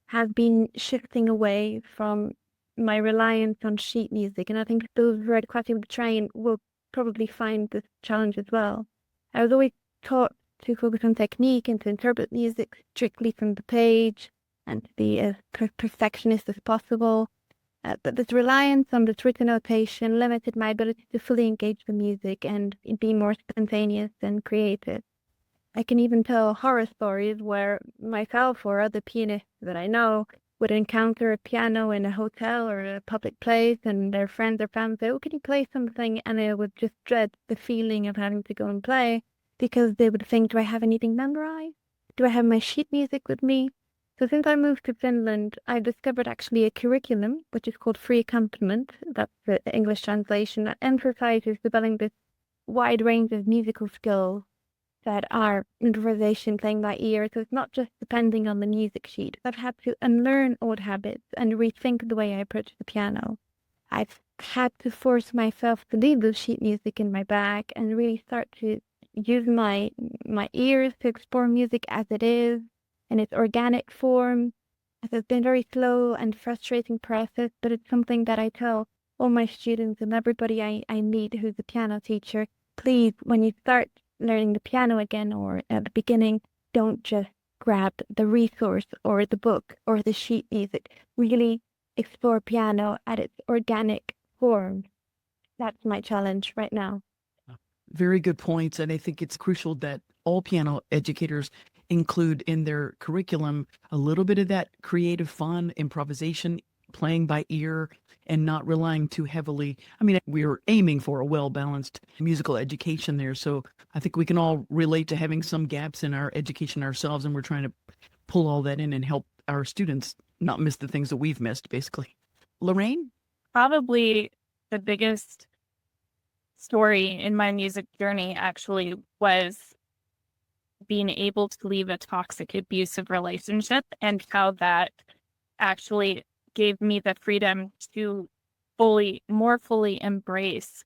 has been shifting away from my reliance on sheet music. And I think those who are classically trained will probably find this challenge as well. I was always taught to focus on technique and to interpret music strictly from the page and to be as perfectionist as possible. But this reliance on this written notation limited my ability to fully engage the music and be more spontaneous and creative. I can even tell horror stories where myself or other pianists that I know would encounter a piano in a hotel or a public place, and their friends or family say, "Oh, can you play something?" And they would just dread the feeling of having to go and play because they would think, do I have anything memorized? Do I have my sheet music with me? So since I moved to Finland, I discovered actually a curriculum, which is called Free Accompaniment. That's the English translation, that emphasizes developing this wide range of musical skills that are improvisation, playing by ear. So it's not just depending on the music sheet. I've had to unlearn old habits and rethink the way I approach the piano. I've had to force myself to leave the sheet music in my bag and really start to use my ears to explore music as it is, in its organic form. It's been a very slow and frustrating process, but it's something that I tell all my students and everybody I meet who's a piano teacher. Please, when you start learning the piano again or at the beginning, don't just grab the resource or the book or the sheet music. Really explore piano at its organic form. That's my challenge right now. Very good points. And I think it's crucial that all piano educators include in their curriculum a little bit of that creative fun, improvisation, playing by ear, and not relying too heavily. I mean, we're aiming for a well-balanced musical education there. So I think we can all relate to having some gaps in our education ourselves, and we're trying to pull all that in and help our students not miss the things that we've missed, basically. Lorraine? Probably the biggest story in my music journey actually was being able to leave a toxic, abusive relationship, and how that actually gave me the freedom to more fully embrace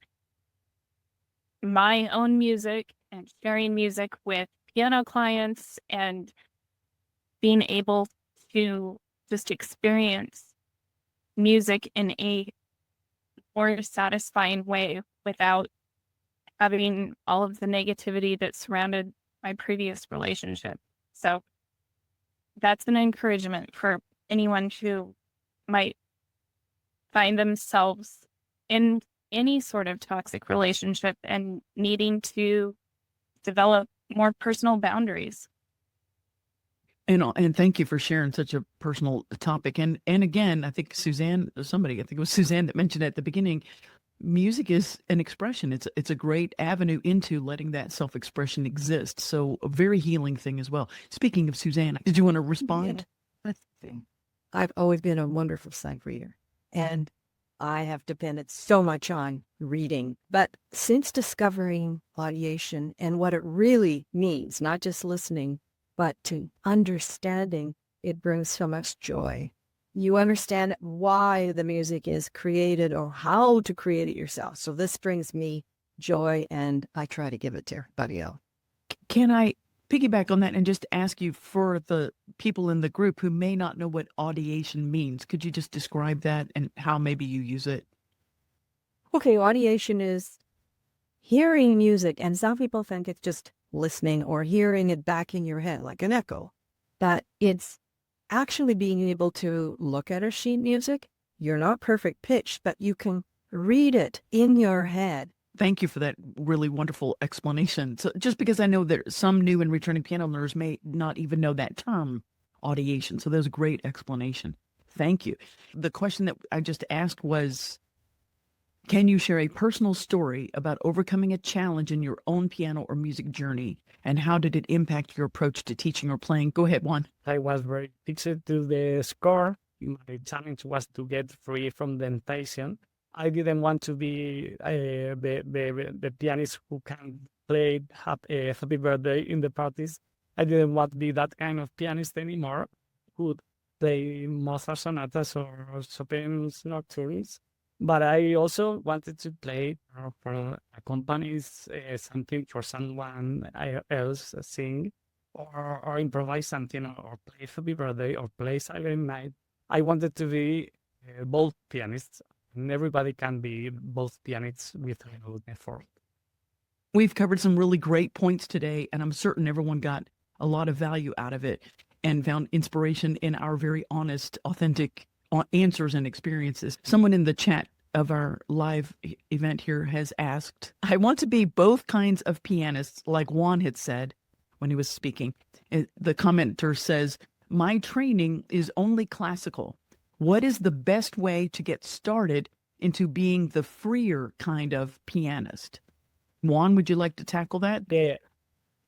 my own music and sharing music with piano clients and being able to just experience music in a more satisfying way without having all of the negativity that surrounded my previous relationship. So that's an encouragement for anyone who might find themselves in any sort of toxic relationship and needing to develop more personal boundaries. And thank you for sharing such a personal topic. And again, I think it was Suzanne that mentioned at the beginning, music is an expression. It's a great avenue into letting that self-expression exist. So a very healing thing as well. Speaking of Suzanne, did you want to respond? I've always been a wonderful sight reader, and I have depended so much on reading. But since discovering audiation and what it really means, not just listening, but to understanding, it brings so much joy. You understand why the music is created or how to create it yourself. So this brings me joy, and I try to give it to everybody else. Can I piggyback on that and just ask you, for the people in the group who may not know what audiation means, could you just describe that and how maybe you use it? Okay, audiation is hearing music, and some people think it's just listening or hearing it back in your head like an echo. But it's actually being able to look at a sheet music. You're not perfect pitch, but you can read it in your head. Thank you for that really wonderful explanation. So just because I know that some new and returning piano learners may not even know that term, audiation. So that was a great explanation. Thank you. The question that I just asked was, can you share a personal story about overcoming a challenge in your own piano or music journey? And how did it impact your approach to teaching or playing? Go ahead, Juan. I was very fixed to the score. My challenge was to get free from the temptation. I didn't want to be the pianist who can play Happy Birthday in the parties. I didn't want to be that kind of pianist anymore who play Mozart sonatas or Chopin's nocturnes. But I also wanted to play for accompanies something for someone else sing or improvise something or play Happy Birthday or play Silent Night. I wanted to be both pianists. And everybody can be both pianists without effort. We've covered some really great points today, and I'm certain everyone got a lot of value out of it and found inspiration in our very honest, authentic answers and experiences. Someone in the chat of our live event here has asked, I want to be both kinds of pianists, like Juan had said when he was speaking. The commenter says, my training is only classical. What is the best way to get started into being the freer kind of pianist? Juan, would you like to tackle that? The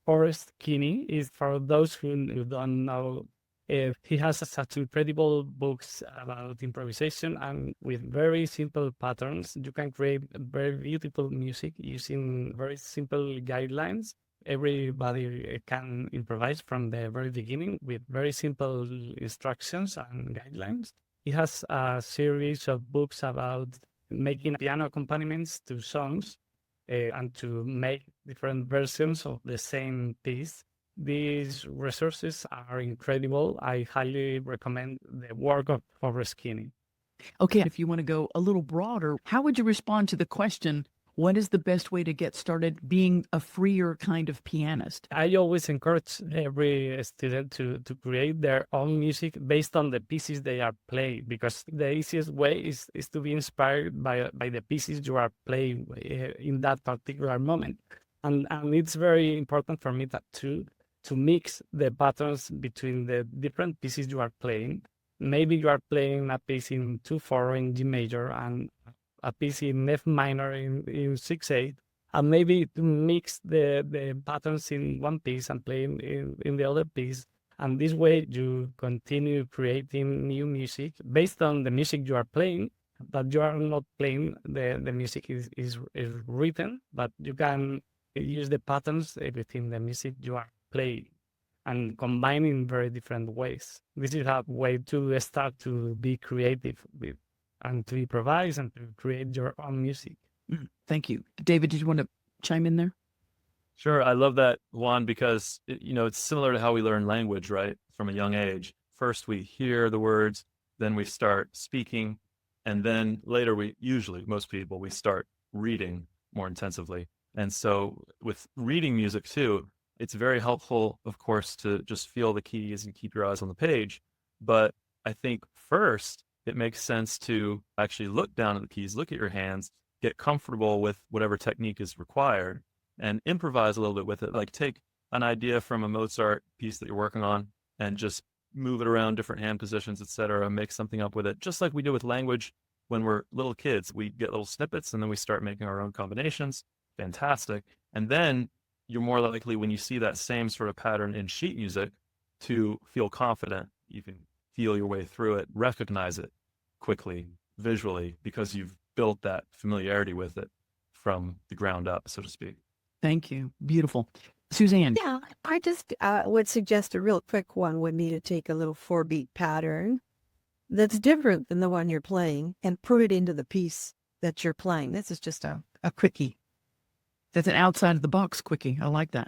Forrest Kinney is, for those who don't know, he has such incredible books about improvisation, and with very simple patterns, you can create very beautiful music using very simple guidelines. Everybody can improvise from the very beginning with very simple instructions and guidelines. He has a series of books about making piano accompaniments to songs and to make different versions of the same piece. These resources are incredible. I highly recommend the work of Forrest Kinney. Okay, if you want to go a little broader, how would you respond to the question, what is the best way to get started being a freer kind of pianist? I always encourage every student to create their own music based on the pieces they are playing, because the easiest way is to be inspired by the pieces you are playing in that particular moment. And it's very important for me to mix the patterns between the different pieces you are playing. Maybe you are playing a piece in 2/4 in G major and a piece in F minor in 6/8, and maybe to mix the patterns in one piece and play in the other piece. And this way you continue creating new music based on the music you are playing, but you are not playing the music is written, but you can use the patterns within the music you are playing and combine in very different ways. This is a way to start to be creative with and to improvise and to create your own music. Thank you. David, did you want to chime in there? Sure. I love that, Juan, because it's similar to how we learn language, right? From a young age. First, we hear the words, then we start speaking, and then later most people, we start reading more intensively. And so with reading music too, it's very helpful, of course, to just feel the keys and keep your eyes on the page. But I think first, it makes sense to actually look down at the keys, look at your hands, get comfortable with whatever technique is required, and improvise a little bit with it. Like take an idea from a Mozart piece that you're working on and just move it around different hand positions, etc., make something up with it. Just like we do with language when we're little kids, we get little snippets and then we start making our own combinations. Fantastic. And then you're more likely, when you see that same sort of pattern in sheet music, to feel confident. You can feel your way through it, recognize it quickly, visually, because you've built that familiarity with it from the ground up, so to speak. Thank you. Beautiful. Suzanne. Yeah, I just would suggest a real quick one would be to take a little 4-beat pattern that's different than the one you're playing and put it into the piece that you're playing. This is just a quickie. That's an outside of the box quickie. I like that.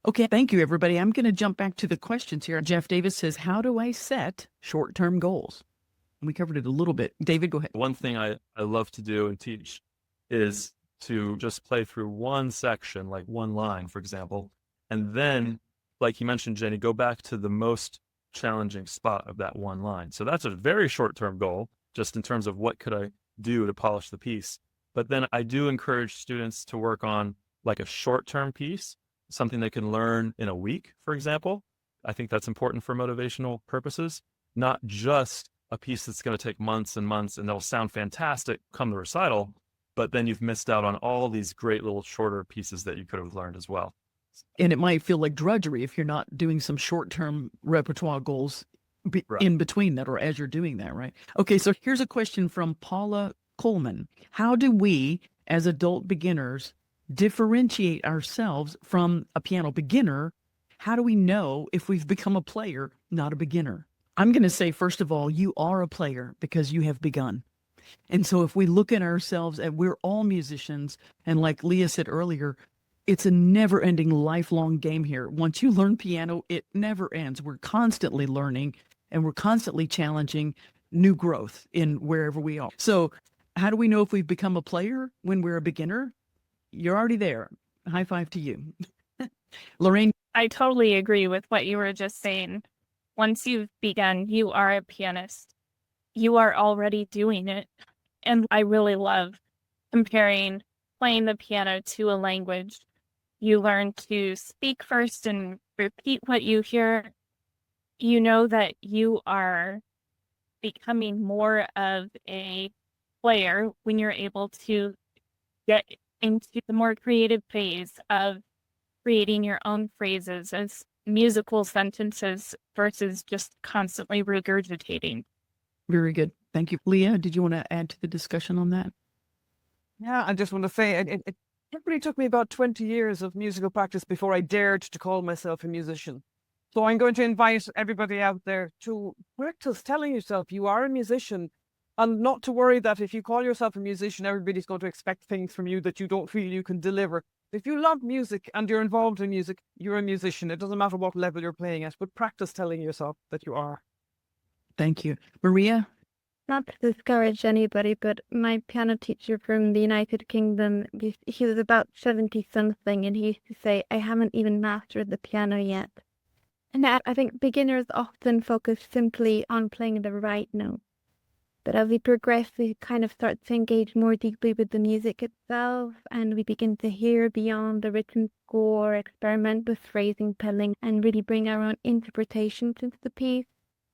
Okay, thank you, everybody. I'm going to jump back to the questions here. Jeff Davis says, how do I set short-term goals? We covered it a little bit. David, go ahead. One thing I love to do and teach is to just play through one section, like one line, for example, and then, like you mentioned, Jenny, go back to the most challenging spot of that one line. So that's a very short-term goal, just in terms of what could I do to polish the piece. But then I do encourage students to work on like a short-term piece, something they can learn in a week, for example. I think that's important for motivational purposes, not just a piece that's going to take months and months and that'll sound fantastic come the recital, but then you've missed out on all these great little shorter pieces that you could have learned as well. And it might feel like drudgery if you're not doing some short-term repertoire goals in between that or as you're doing that, right? Okay, so here's a question from Paula Coleman. How do we, as adult beginners, differentiate ourselves from a piano beginner? How do we know if we've become a player, not a beginner? I'm going to say, first of all, you are a player because you have begun. And so if we look at ourselves and we're all musicians, and like Leah said earlier, it's a never-ending lifelong game here. Once you learn piano, it never ends. We're constantly learning and we're constantly challenging new growth in wherever we are. So how do we know if we've become a player when we're a beginner? You're already there. High five to you. Lorraine? I totally agree with what you were just saying. Once you've begun, you are a pianist. You are already doing it. And I really love comparing playing the piano to a language. You learn to speak first and repeat what you hear. You know that you are becoming more of a player when you're able to get into the more creative phase of creating your own phrases as musical sentences versus just constantly regurgitating. Very good. Thank you. Leah, did you want to add to the discussion on that? Yeah, I just want to say it probably took me about 20 years of musical practice before I dared to call myself a musician. So I'm going to invite everybody out there to practice telling yourself you are a musician, and not to worry that if you call yourself a musician, everybody's going to expect things from you that you don't feel you can deliver. If you love music and you're involved in music, you're a musician. It doesn't matter what level you're playing at, but practice telling yourself that you are. Thank you. Maria? Not to discourage anybody, but my piano teacher from the United Kingdom, he was about 70-something, and he used to say, I haven't even mastered the piano yet. And that, I think beginners often focus simply on playing the right note. But as we progress, we kind of start to engage more deeply with the music itself, and we begin to hear beyond the written score, experiment with phrasing, pilling, and really bring our own interpretations into the piece.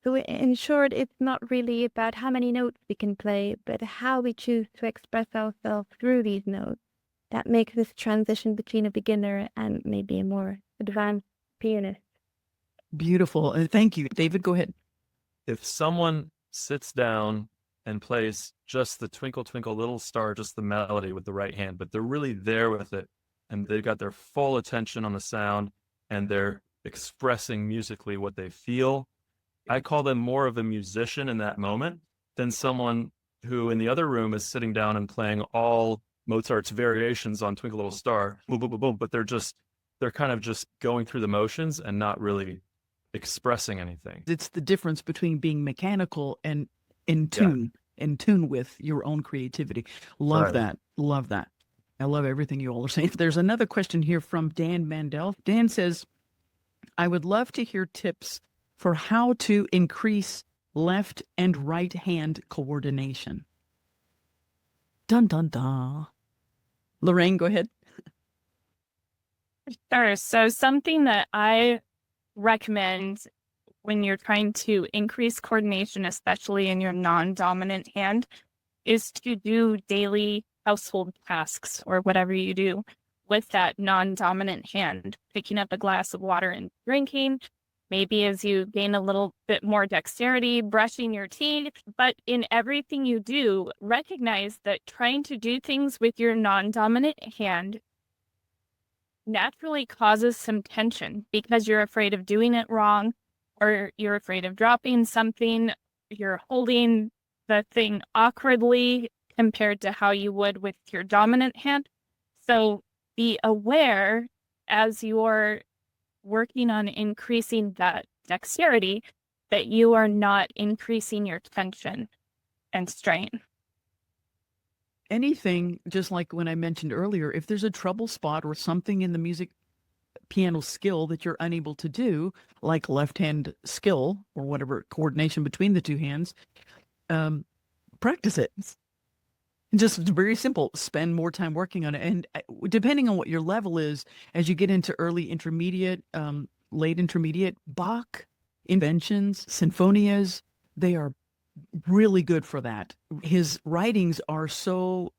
So in short, it's not really about how many notes we can play, but how we choose to express ourselves through these notes. That makes this transition between a beginner and maybe a more advanced pianist. Beautiful. Thank you. David, go ahead. If someone sits down and plays just the Twinkle, Twinkle, Little Star, just the melody with the right hand, but they're really there with it, and they've got their full attention on the sound, and they're expressing musically what they feel, I call them more of a musician in that moment than someone who in the other room is sitting down and playing all Mozart's variations on Twinkle Little Star, boom, boom, boom, boom, but they're kind of just going through the motions and not really expressing anything. It's the difference between being mechanical and in tune with your own creativity. Love that. Love that. I love everything you all are saying. There's another question here from Dan Mandel. Dan says, I would love to hear tips for how to increase left and right hand coordination. Dun, dun, dun. Lorraine, go ahead. Sure. So something that I recommend when you're trying to increase coordination, especially in your non-dominant hand, is to do daily household tasks or whatever you do with that non-dominant hand, picking up a glass of water and drinking. Maybe as you gain a little bit more dexterity, brushing your teeth, but in everything you do, recognize that trying to do things with your non-dominant hand naturally causes some tension because you're afraid of doing it wrong, or you're afraid of dropping something, you're holding the thing awkwardly compared to how you would with your dominant hand. So be aware as you're working on increasing that dexterity, that you are not increasing your tension and strain. Anything, just like when I mentioned earlier, if there's a trouble spot or something in the music piano skill that you're unable to do, like left hand skill or whatever, coordination between the two hands, practice it. Just very simple. Spend more time working on it. And depending on what your level is, as you get into early intermediate, late intermediate, Bach, inventions, sinfonias, they are really good for that. His writings are so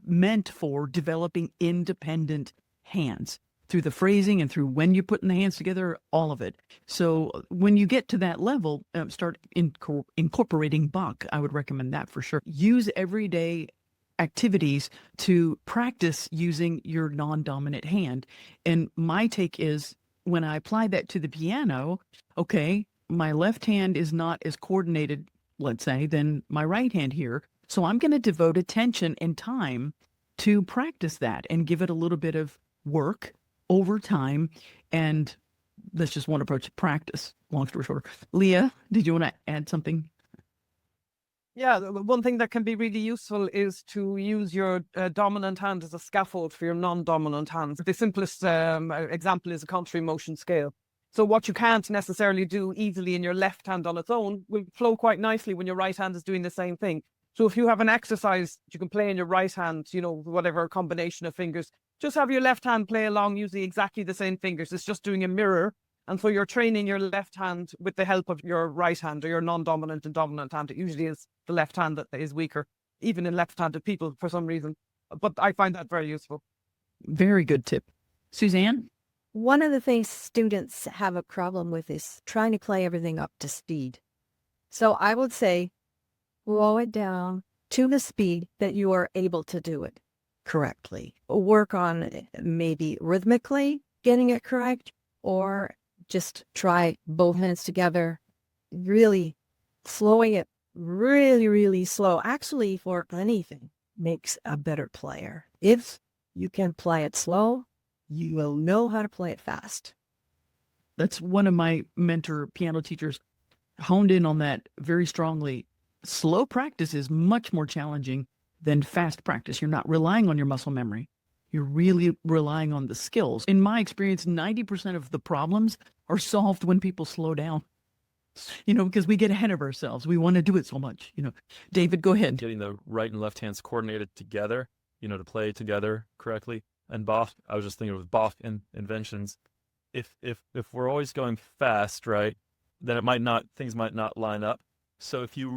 meant for developing independent hands through the phrasing and through when you put in the hands together, all of it. So when you get to that level, start incorporating Bach. I would recommend that for sure. Use everyday activities to practice using your non-dominant hand. And my take is, when I apply that to the piano, okay, my left hand is not as coordinated, let's say, than my right hand here. So I'm going to devote attention and time to practice that and give it a little bit of work over time. And that's just one approach to practice, long story shorter. Leah, did you want to add something? Yeah, one thing that can be really useful is to use your dominant hand as a scaffold for your non-dominant hands. The simplest example is a contrary motion scale. So what you can't necessarily do easily in your left hand on its own will flow quite nicely when your right hand is doing the same thing. So if you have an exercise you can play in your right hand, whatever combination of fingers, just have your left hand play along using exactly the same fingers. It's just doing a mirror. And so you're training your left hand with the help of your right hand, or your non-dominant and dominant hand. It usually is the left hand that is weaker, even in left-handed people for some reason. But I find that very useful. Very good tip. Suzanne? One of the things students have a problem with is trying to play everything up to speed. So I would say, slow it down to the speed that you are able to do it correctly. Work on maybe rhythmically getting it correct, or just try both hands together, really slowing it really, really slow. Actually, for anything, makes a better player. If you can play it slow, you will know how to play it fast. That's one of my mentor piano teachers honed in on that very strongly. Slow practice is much more challenging than fast practice. You're not relying on your muscle memory. You're really relying on the skills. In my experience, 90% of the problems are solved when people slow down, because we get ahead of ourselves. We want to do it so much, David, go ahead. Getting the right and left hands coordinated together, to play together correctly. And Bach, I was just thinking with Bach and inventions, if we're always going fast, right, then things might not line up. So if you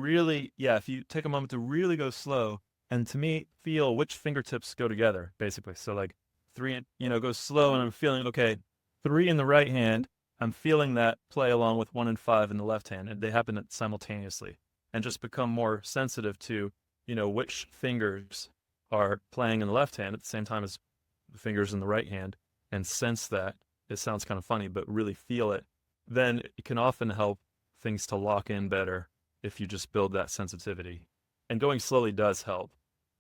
take a moment to really go slow, and to me, feel which fingertips go together, basically. So like 3, go slow, and I'm feeling, okay, 3 in the right hand, I'm feeling that play along with 1 and 5 in the left hand, and they happen simultaneously. And just become more sensitive to, which fingers are playing in the left hand at the same time as the fingers in the right hand, and sense that. It sounds kind of funny, but really feel it. Then it can often help things to lock in better if you just build that sensitivity. And going slowly does help,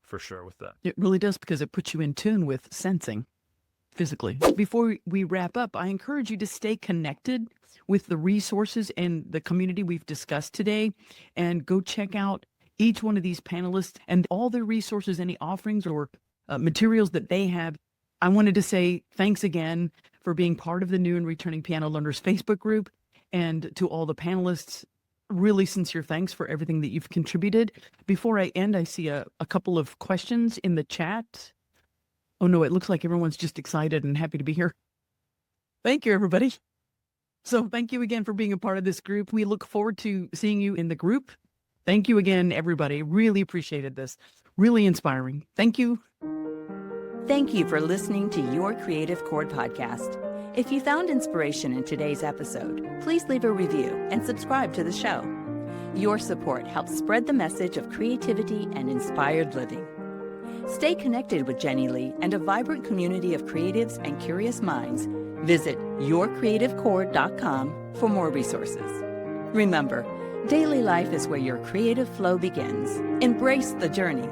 for sure, with that. It really does, because it puts you in tune with sensing physically. Before we wrap up, I encourage you to stay connected with the resources and the community we've discussed today, and go check out each one of these panelists and all their resources, any offerings or materials that they have. I wanted to say thanks again for being part of the New and Returning Piano Learners Facebook group, and to all the panelists, really sincere thanks for everything that you've contributed. Before I end, I see a couple of questions in the chat. Oh no, it looks like everyone's just excited and happy to be here. Thank you, everybody. So thank you again for being a part of this group. We look forward to seeing you in the group. Thank you again, everybody. Really appreciated this. Really inspiring. Thank you. Thank you for listening to Your Creative Chord podcast. If you found inspiration in today's episode, please leave a review and subscribe to the show. Your support helps spread the message of creativity and inspired living. Stay connected with Jenny Leigh and a vibrant community of creatives and curious minds. Visit yourcreativechord.com for more resources. Remember, daily life is where your creative flow begins. Embrace the journey